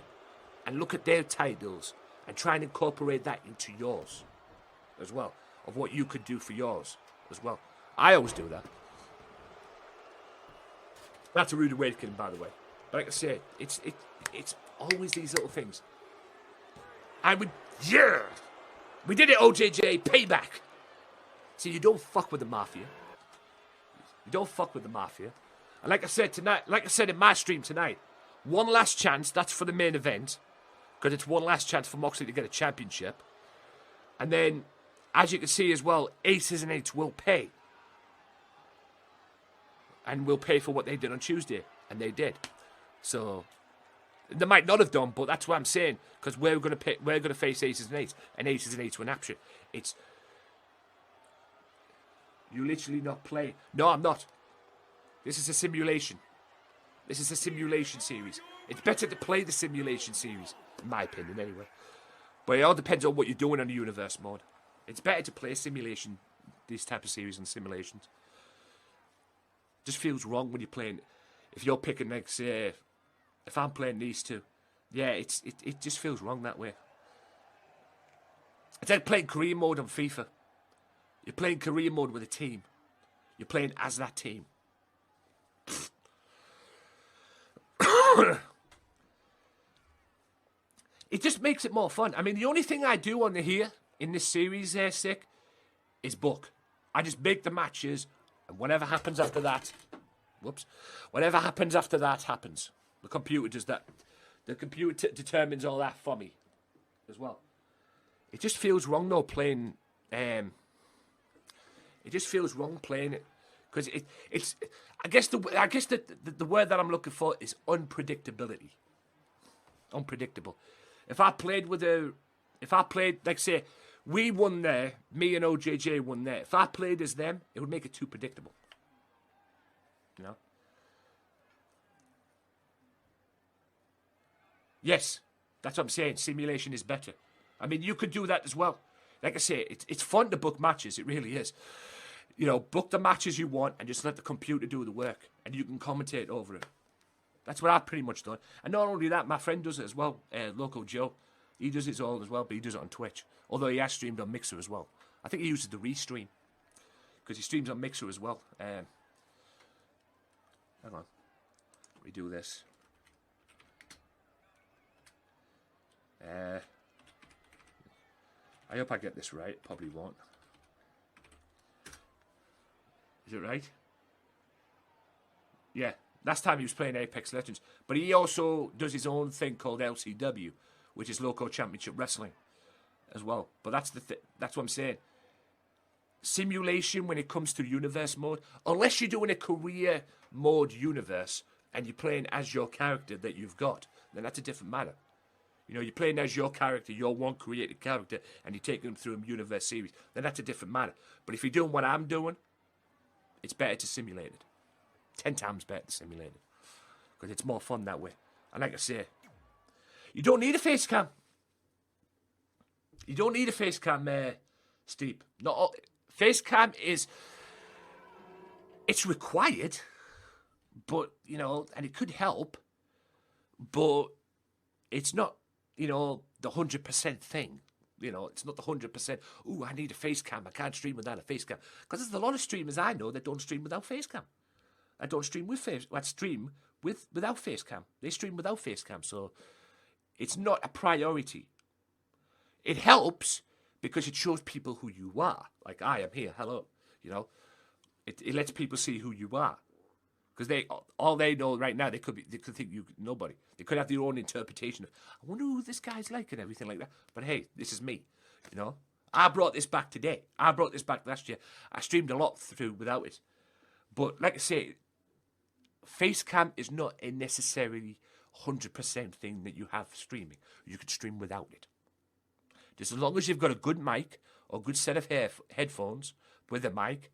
and look at their titles and try and incorporate that into yours as well, of what you could do for yours as well. I always do that. That's a rude awakening, by the way. But like I said, it's always these little things. And we did it, OJJ, payback. See, you don't fuck with the mafia. You don't fuck with the mafia. And like I said tonight, like I said in my stream tonight, one last chance, that's for the main event. Because it's one last chance for Moxley to get a championship. And then, as you can see as well, Aces and Eights will pay. And will pay for what they did on Tuesday. And they did. So, they might not have done, but that's what I'm saying. Because we're going to face Aces and Eights. And Aces and Eights were an option. It's... You literally not play. No, I'm not. This is a simulation. This is a simulation series. It's better to play the simulation series, in my opinion, anyway. But it all depends on what you're doing on the universe mode. It's better to play simulation, these type of series and simulations. Just feels wrong when you're playing. If you're picking, like, say, if I'm playing these two, yeah, it just feels wrong that way. It's like playing career mode on FIFA. You're playing career mode with a team. You're playing as that team. It just makes it more fun. I mean, the only thing I do on here in this series Sick, is book. I just make the matches, and whatever happens after that, whatever happens after that happens. The computer does that. The computer determines all that for me as well. It just feels wrong though playing. It just feels wrong playing it because it's. I guess the word that I'm looking for is unpredictability. Unpredictable. If I played like say we won there, me and OJJ won there. If I played as them, it would make it too predictable. You know. Yes, that's what I'm saying. Simulation is better. I mean, you could do that as well. Like I say, it's fun to book matches. It really is. You know, book the matches you want and just let the computer do the work. And you can commentate over it. That's what I've pretty much done. And not only that, my friend does it as well. Local Joe. He does it all as well, but he does it on Twitch. Although he has streamed on Mixer as well. I think he uses the restream. Because he streams on Mixer as well. Hang on. Let me do this. I hope I get this right. Probably won't. Is it right? Yeah. Last time he was playing Apex Legends. But he also does his own thing called LCW, which is Local Championship Wrestling as well. But that's that's what I'm saying. Simulation when it comes to universe mode, unless you're doing a career mode universe and you're playing as your character that you've got, then that's a different matter. You know, you're playing as your character, your one created character, and you're taking them through a universe series, then that's a different matter. But if you're doing what I'm doing, it's better to simulate it. 10 times better to simulate it. Because it's more fun that way. And like I say, you don't need a face cam. You don't need a face cam, Steve. Face cam is... It's required. But, you know, and it could help, but it's not, you know, the 100% thing. You know, it's not the 100%, ooh, I need a face cam. I can't stream without a face cam. Because there's a lot of streamers I know that don't stream without face cam. I don't stream with face, I stream without face cam. They stream without face cam. So it's not a priority. It helps because it shows people who you are. Like, I am here, hello. You know, it lets people see who you are. Because all they know right now, they could think you nobody. They could have their own interpretation of, I wonder who this guy's like and everything like that. But hey, this is me, you know. I brought this back today. I brought this back last year. I streamed a lot through without it. But like I say, face cam is not a necessarily 100% thing that you have streaming. You can stream without it. Just as long as you've got a good mic or good set of headphones with a mic,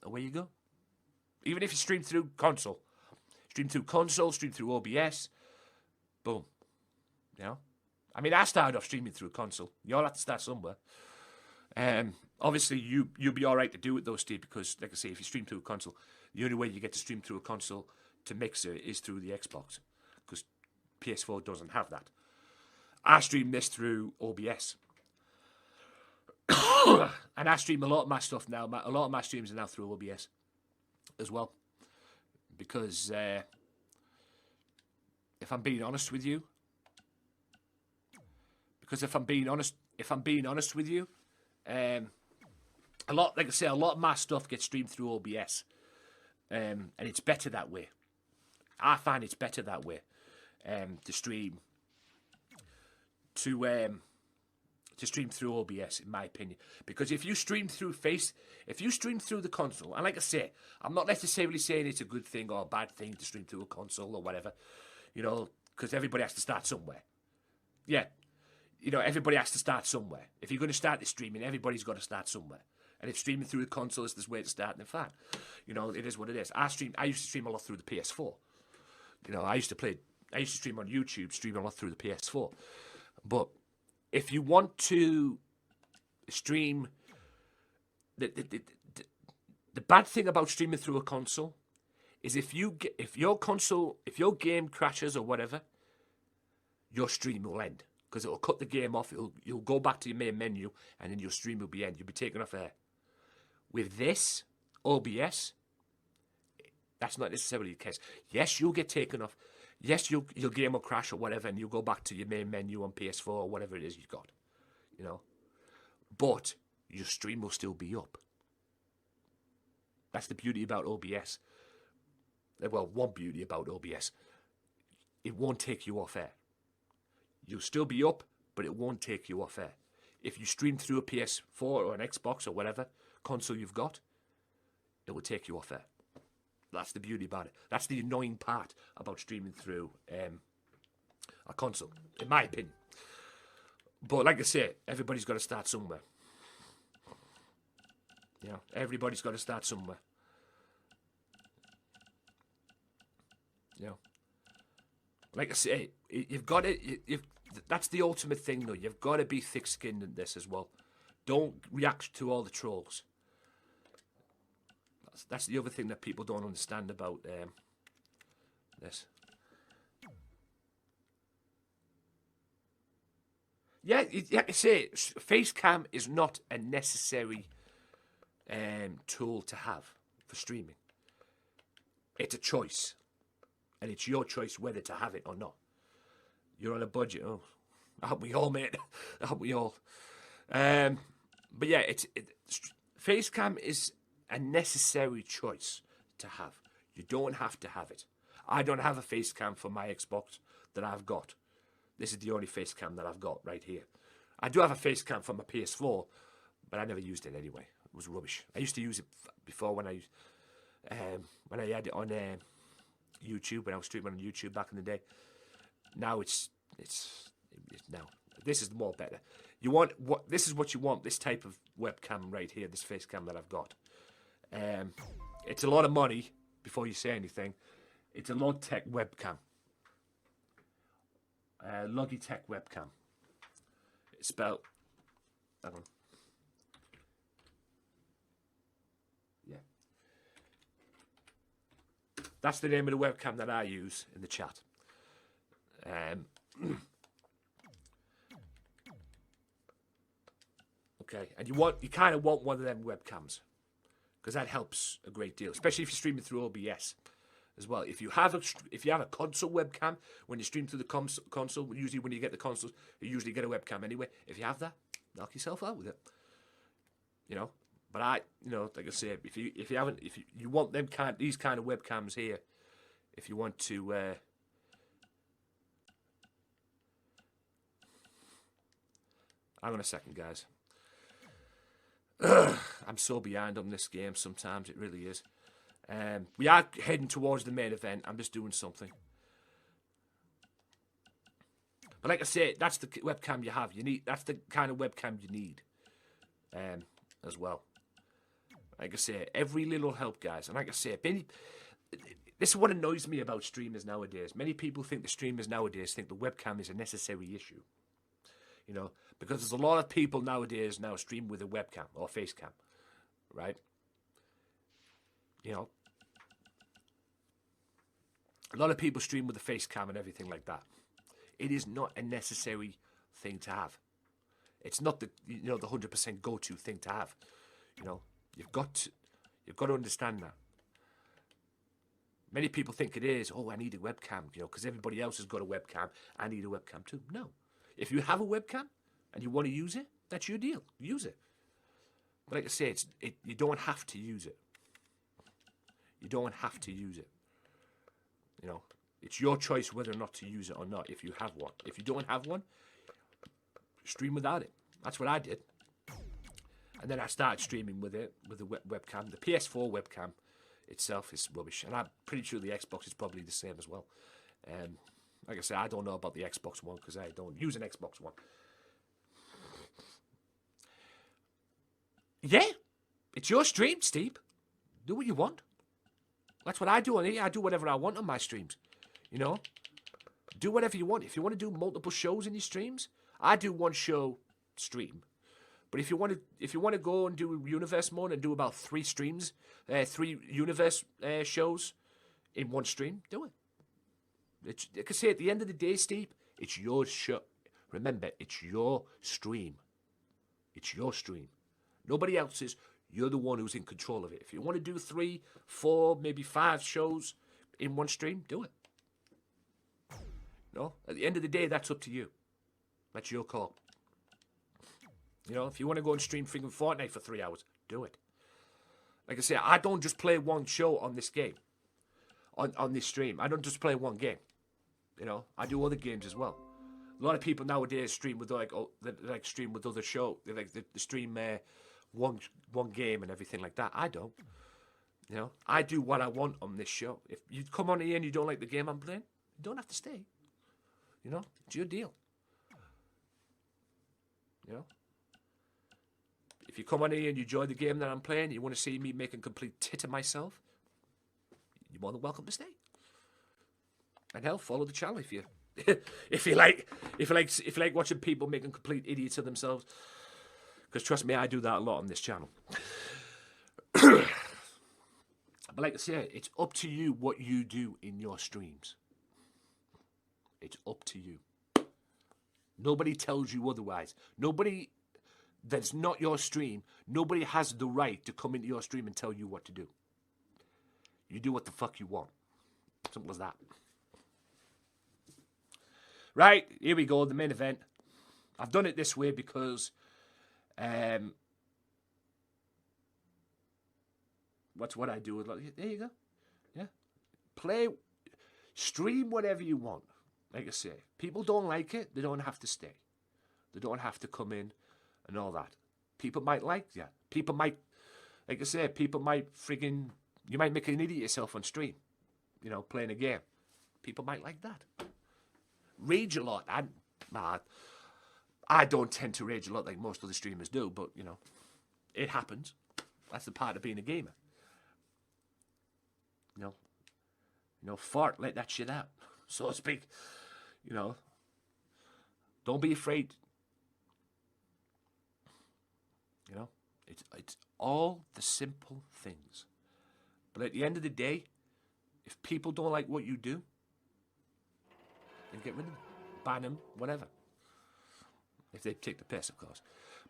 away you go. Even if you stream through console, stream through OBS, boom. You know? I mean, I started off streaming through console. You all have to start somewhere. Obviously, you'll be all right to do it, though, Steve, because, like I say, if you stream through a console, the only way you get to stream through a console to mix it is through the Xbox, because PS4 doesn't have that. I stream this through OBS. And I stream a lot of my stuff now. A lot of my streams are now through OBS as well, because if I'm being honest with you, a lot, like I say, a lot of my stuff gets streamed through OBS, and it's better that way. I find it's better that way, to stream through OBS, in my opinion. Because if you stream through the console, and like I say, I'm not necessarily saying it's a good thing or a bad thing to stream through a console or whatever, you know, because everybody has to start somewhere. Yeah, you know, everybody has to start somewhere. If you're going to start the streaming, everybody's got to start somewhere. And if streaming through the console is the way to start, then fine. You know, it is what it is. I used to stream a lot through the PS4. You know, I used to stream on YouTube, stream a lot through the PS4. But if you want to stream, the bad thing about streaming through a console is if your game crashes or whatever, your stream will end, because it will cut the game off. You'll go back to your main menu, and then your stream will be end. You'll be taken off air. With this OBS, that's not necessarily the case. Yes, you'll get taken off. Yes, your game will crash or whatever, and you'll go back to your main menu on PS4 or whatever it is you've got, you know. But your stream will still be up. That's the beauty about OBS. Well, one beauty about OBS. It won't take you off air. You'll still be up, but it won't take you off air. If you stream through a PS4 or an Xbox or whatever console you've got, it will take you off air. That's the beauty about it. That's the annoying part about streaming through a console, in my opinion. But like I say, everybody's got to start somewhere. You know, everybody's got to start somewhere. You know, like I say, you've got to. That's the ultimate thing, though. You've got to be thick-skinned in this as well. Don't react to all the trolls. That's the other thing that people don't understand about this. Yeah, like I say, face cam is not a necessary tool to have for streaming. It's a choice, and it's your choice whether to have it or not. You're on a budget. Oh, aren't we all, mate? Aren't we all? But yeah, face cam is a necessary choice to have. You don't have to have it. I don't have a face cam for my Xbox that I've got. This is the only face cam that I've got right here. I do have a face cam for my PS4, but I never used it anyway. It was rubbish. I used to use it before when I had it on YouTube, when I was streaming on YouTube back in the day. Now it's now this is more better. This is what you want. This type of webcam right here. This face cam that I've got. It's a lot of money. Before you say anything, it's a Logitech webcam. Logitech webcam. It's spelled. Hang on. Yeah. That's the name of the webcam that I use in the chat. Okay, and you kind of want one of them webcams because that helps a great deal, especially if you're streaming through OBS as well. If you have a console webcam, when you stream through the console, usually when you get the consoles, you usually get a webcam anyway. If you have that, knock yourself out with it. You know, but like I said, if you want these kind of webcams here, if you want to. Hang on a second, guys. I'm so behind on this game sometimes, it really is. We are heading towards the main event. I'm just doing something. But like I say, that's the webcam you have. That's the kind of webcam you need as well. Like I say, every little help, guys. And like I say, this is what annoys me about streamers nowadays. Many people think the streamers nowadays think the webcam is a necessary issue. You know, because there's a lot of people nowadays now stream with a webcam or face cam, right? You know, a lot of people stream with a face cam and everything like that. It is not a necessary thing to have. It's not the the 100% go-to thing to have. You know, you've got to understand that. Many people think it is. Oh, I need a webcam, because everybody else has got a webcam. I need a webcam too. No. If you have a webcam and you want to use it, that's your deal. Use it. But like I say, you don't have to use it. You don't have to use it. You know, it's your choice whether or not to use it or not if you have one. If you don't have one, stream without it. That's what I did. And then I started streaming with the webcam. The PS4 webcam itself is rubbish. And I'm pretty sure the Xbox is probably the same as well. Like I said, I don't know about the Xbox One because I don't use an Xbox One. Yeah, it's your stream, Steve. Do what you want. That's what I do on here. I do whatever I want on my streams. You know, do whatever you want. If you want to do multiple shows in your streams, I do one show stream. But if you want to go and do universe mode and do about 3 streams, 3 universe shows in one stream, do it. Like I say, at the end of the day, Steve, it's your show. Remember, it's your stream. It's your stream. Nobody else's. You're the one who's in control of it. If you want to do 3, 4, maybe 5 shows in one stream, do it. No, at the end of the day, that's up to you. That's your call. You know, if you want to go and stream freaking Fortnite for 3 hours, do it. Like I say, I don't just play one show on this game, on this stream. I don't just play one game. You know, I do other games as well. A lot of people nowadays stream with stream with other show. They stream one game and everything like that. I don't. You know, I do what I want on this show. If you come on here and you don't like the game I'm playing, you don't have to stay. You know, it's your deal. You know, if you come on here and you enjoy the game that I'm playing, you want to see me make a complete tit of myself, you're more than welcome to stay. And hell, follow the channel if you if you like watching people making complete idiots of themselves. Because trust me, I do that a lot on this channel. But like I say, it's up to you what you do in your streams. It's up to you. Nobody tells you otherwise. Nobody that's not your stream, nobody has the right to come into your stream and tell you what to do. You do what the fuck you want. Simple as that. Right, here we go, the main event. I've done it this way because what's what I do with, there you go. Yeah. Stream whatever you want. Like I say, people don't like it, they don't have to stay. They don't have to come in and all that. People might like you. People might, like I say, you might make an idiot of yourself on stream, you know, playing a game. People might like that. Rage a lot. I don't tend to rage a lot like most other streamers do, but, you know, it happens. That's the part of being a gamer. You know, fart, let that shit out, so to speak. You know, don't be afraid. You know, it's all the simple things. But at the end of the day, If people don't like what you do, then get rid of them. Ban them, whatever. If they take the piss, of course.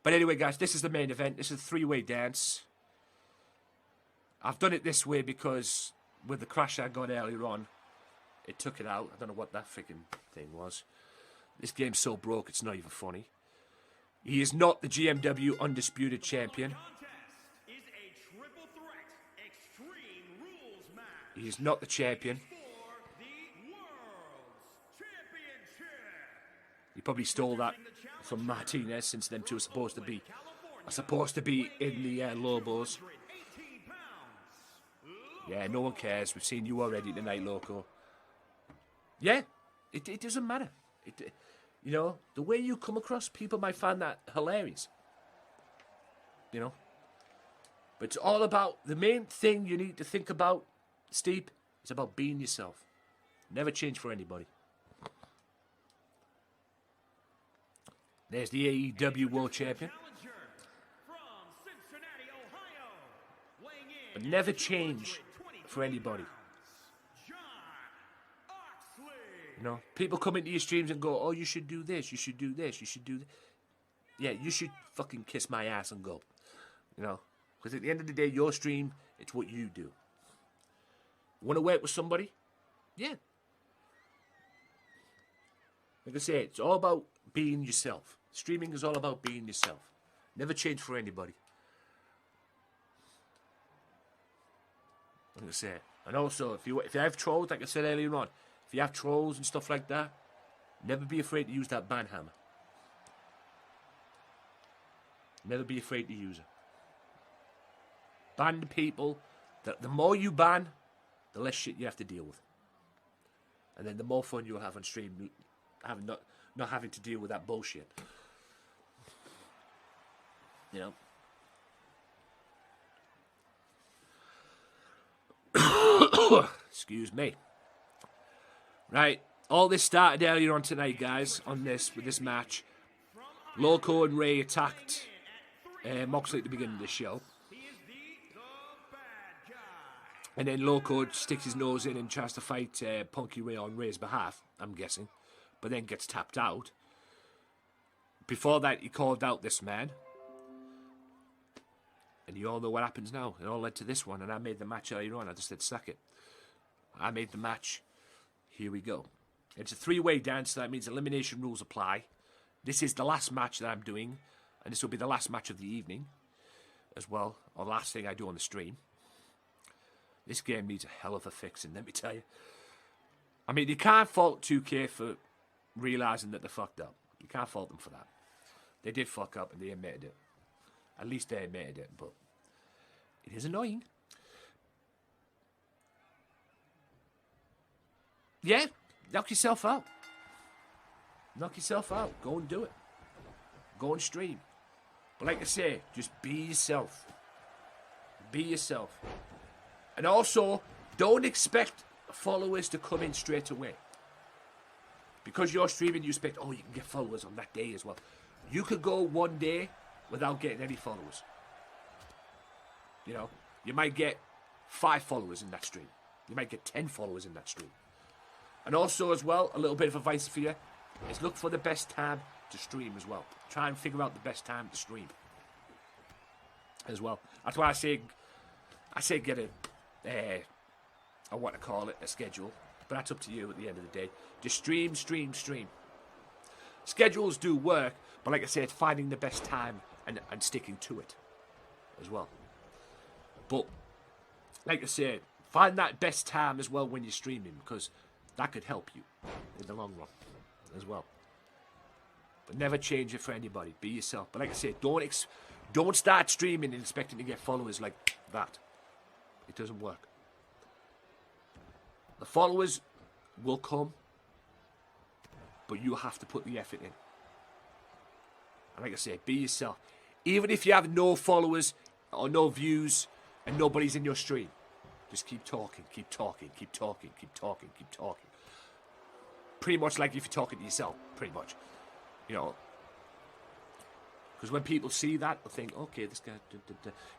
But anyway, guys, this is the main event. This is a three-way dance. I've done it this way because with the crash I got earlier on, it took it out. I don't know what that freaking thing was. This game's so broke, it's not even funny. He is not the GMW Undisputed Champion. He is not the champion. He probably stole that from Martinez, since them two are supposed to be in the Lobos. Yeah, no one cares. We've seen you already tonight, Loco. Yeah, it doesn't matter. You know, the way you come across, people might find that hilarious. You know? But it's all about, the main thing you need to think about, Steve, is about being yourself. Never change for anybody. There's the AEW World Champion. But never change for anybody. You know, people come into your streams and go, oh, you should do this, you should do this, you should do this. Yeah, you should fucking kiss my ass and go. You know, because at the end of the day, your stream, it's what you do. You want to work with somebody? Yeah. Like I say, it's all about being yourself. Streaming is all about being yourself. Never change for anybody. Like I say. And also, if you have trolls, like I said earlier on, if you have trolls and stuff like that, never be afraid to use that ban hammer. Never be afraid to use it. Ban the people. The more you ban, the less shit you have to deal with. And then the more fun you'll have on stream, not having to deal with that bullshit. You know? Excuse me. Right, all this started earlier on tonight, guys, with this match. Loco and Ray attacked Moxley at the beginning of the show. And then Loco sticks his nose in and tries to fight Punky Ray on Ray's behalf, I'm guessing. But then gets tapped out. Before that, he called out this man. And you all know what happens now. It all led to this one, and I made the match earlier on. I just said, suck it. I made the match. Here we go. It's a three-way dance, so that means elimination rules apply. This is the last match that I'm doing, and this will be the last match of the evening as well, or last thing I do on the stream. This game needs a hell of a fixing, let me tell you. I mean, you can't fault 2K for realising that they fucked up. You can't fault them for that. They did fuck up, and they admitted it. At least they admitted it, but it is annoying. Yeah, knock yourself out. Knock yourself out. Go and do it. Go and stream. But like I say, just be yourself. Be yourself. And also, don't expect followers to come in straight away. Because you're streaming, you expect, oh, you can get followers on that day as well. You could go one day without getting any followers. You know, you might get 5 followers in that stream. You might get 10 followers in that stream. And also as well, a little bit of advice for you is look for the best time to stream as well. Try and figure out the best time to stream as well. That's why I say get a schedule. But that's up to you at the end of the day. Just stream. Schedules do work, but like I said, finding the best time and sticking to it as well. But like I said, find that best time as well when you're streaming, because that could help you in the long run as well. But never change it for anybody. Be yourself. But like I said, don't start streaming and expecting to get followers like that. It doesn't work. The followers will come, but you have to put the effort in. And like I said, be yourself. Even if you have no followers or no views and nobody's in your stream, just keep talking. Pretty much like if you're talking to yourself, pretty much. You know, because when people see that, they'll think, okay, this guy,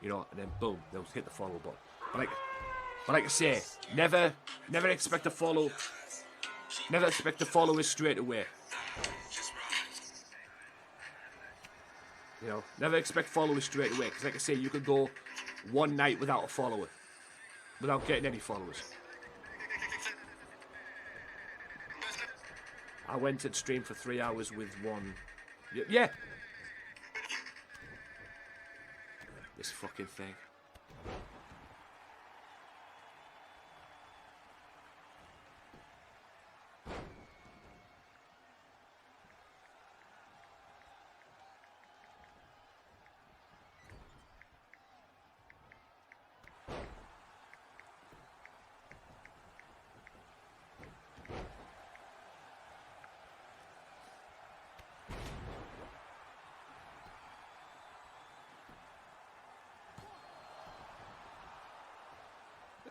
you know, and then boom, they'll hit the follow button. But like, But like I say, never expect to follow. Never expect to follow us straight away. You know, never expect followers straight away. Because like I say, you could go one night without a follower. Without getting any followers. I went and streamed for 3 hours with one. Yeah. This fucking thing.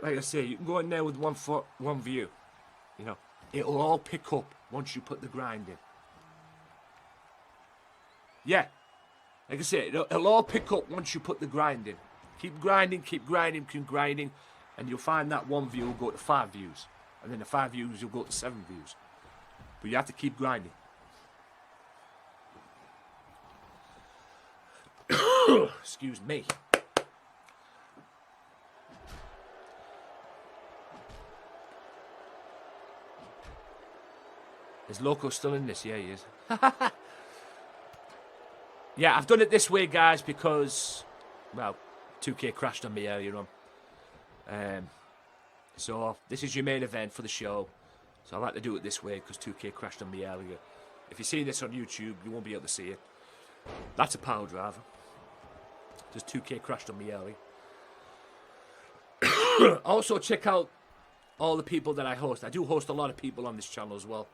Like I say, you can go in there with one view. You know, it'll all pick up once you put the grind in. Yeah. Like I say, it'll all pick up once you put the grind in. Keep grinding, and you'll find that one view will go to 5 views. And then the 5 views will go to 7 views. But you have to keep grinding. Excuse me. Is Loco still in this? Yeah, he is. Yeah, I've done it this way, guys, because, well, 2K crashed on me earlier on. So, this is your main event for the show. So, I like to do it this way, because 2K crashed on me earlier. If you're seeing this on YouTube, you won't be able to see it. That's a power driver. Just 2K crashed on me early. Also, check out all the people that I host. I do host a lot of people on this channel as well.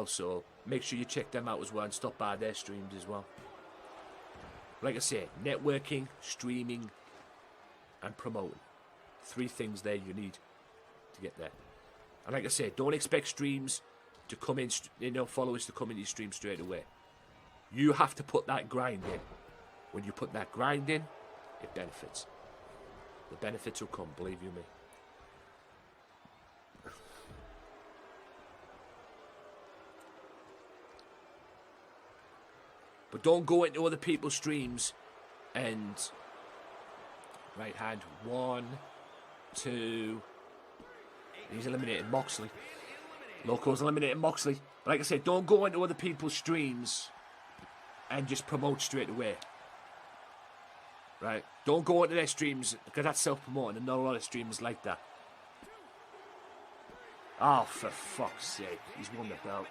So make sure you check them out as well and stop by their streams as well. Like I say, networking, streaming, and promoting. 3 things there you need to get there. And like I say, don't expect streams to come in, followers to come in your stream straight away. You have to put that grind in. When you put that grind in, it benefits. The benefits will come, believe you me. But don't go into other people's streams and... Right hand. 1, 2... He's eliminated Moxley. Loco's eliminated Moxley. But like I said, don't go into other people's streams and just promote straight away. Right? Don't go into their streams, because that's self-promoting, and not a lot of streamers like that. Oh, for fuck's sake. He's won the belt.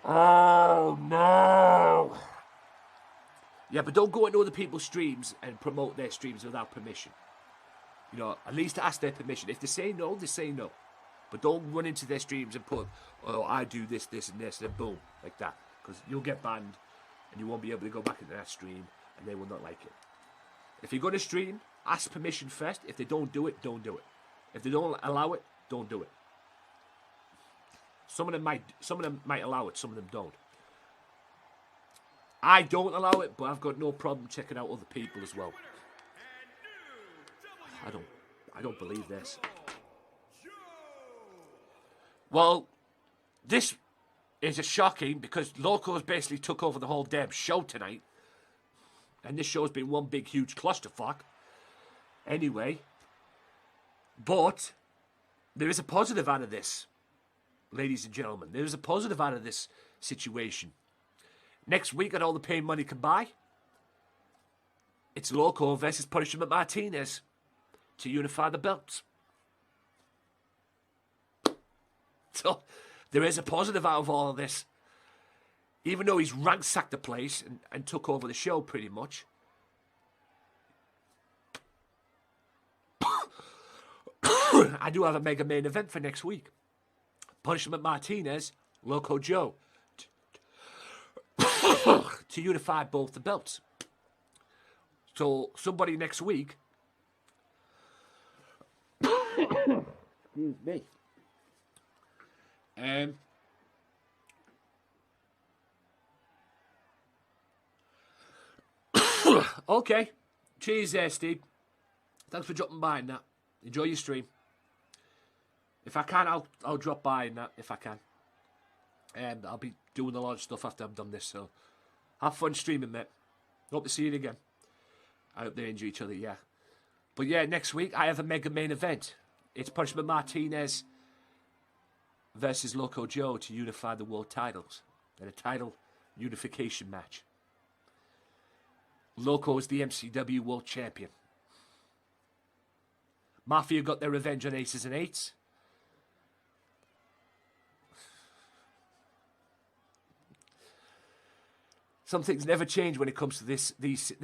Oh, no. Yeah, but don't go into other people's streams and promote their streams without permission. You know, at least ask their permission. If they say no, they say no. But don't run into their streams and put, oh, I do this, this, and this, and then boom, like that. Because you'll get banned, and you won't be able to go back into that stream, and they will not like it. If you're going to stream, ask permission first. If they don't do it, don't do it. If they don't allow it, don't do it. Some of them might allow it, some of them don't. I don't allow it, but I've got no problem checking out other people as well. I don't believe this. Well, this is a shocking, because Loco's basically took over the whole damn show tonight. And this show's been one big huge clusterfuck. Anyway. But there is a positive out of this. Ladies and gentlemen, there is a positive out of this situation. Next week at All the Pain Money Can Buy, it's Loco versus Punishment Martinez to unify the belts. So, there is a positive out of all of this. Even though he's ransacked the place and took over the show pretty much. I do have a mega main event for next week. Punishment Martinez, Loco Joe. To unify both the belts. So, somebody next week... Excuse me. Okay. Cheers there, Steve. Thanks for dropping by in that. Enjoy your stream. If I can, I'll drop by in that if I can. I'll be doing a lot of stuff after I've done this, so have fun streaming, mate. Hope to see you again. I hope they enjoy each other, yeah. But yeah, next week I have a mega main event. It's Punishment Martinez versus Loco Joe to unify the world titles. And a title unification match. Loco is the MCW World Champion. Mafia got their revenge on Aces and Eights. Some things never change when it comes to this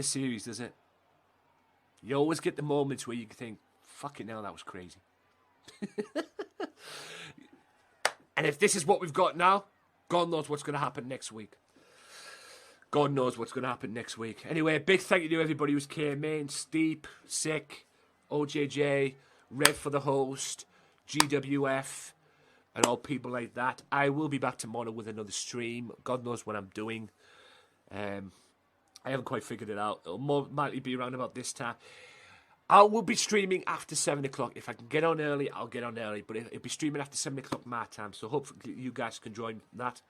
series, does it? You always get the moments where you think, fucking hell, that was crazy. And if this is what we've got now, God knows what's going to happen next week. God knows what's going to happen next week. Anyway, a big thank you to everybody who's came in. Steep, Sick, OJJ, Rev for the host, GWF, and all people like that. I will be back tomorrow with another stream. God knows what I'm doing. I haven't quite figured it out. It'll more likely be around about this time. I will be streaming after 7 o'clock. If I can get on early, I'll get on early. But it'll be streaming after 7 o'clock my time. So hopefully you guys can join that.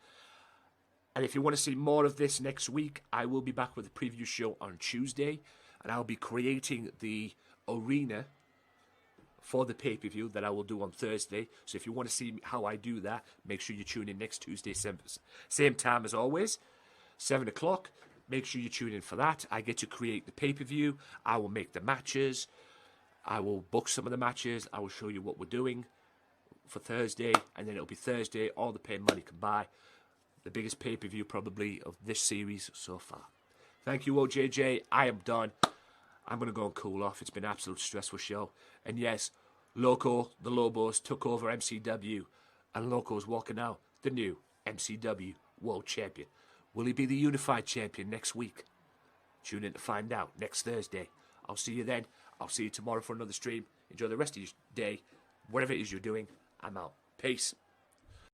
And if you want to see more of this next week, I will be back with a preview show on Tuesday. And I'll be creating the arena for the pay-per-view that I will do on Thursday. So if you want to see how I do that, make sure you tune in next Tuesday, same time as always, 7 o'clock. Make sure you tune in for that. I get to create the pay-per-view. I will make the matches. I will book some of the matches. I will show you what we're doing for Thursday. And then it'll be Thursday. All the pay money can buy. The biggest pay-per-view probably of this series so far. Thank you, OJJ. I am done. I'm going to go and cool off. It's been an absolute stressful show. And yes, Loco, the Lobos, took over MCW. And Loco's walking out the new MCW World Champion. Will he be the unified champion next week? Tune in to find out next Thursday. I'll see you then. I'll see you tomorrow for another stream. Enjoy the rest of your day. Whatever it is you're doing, I'm out. Peace.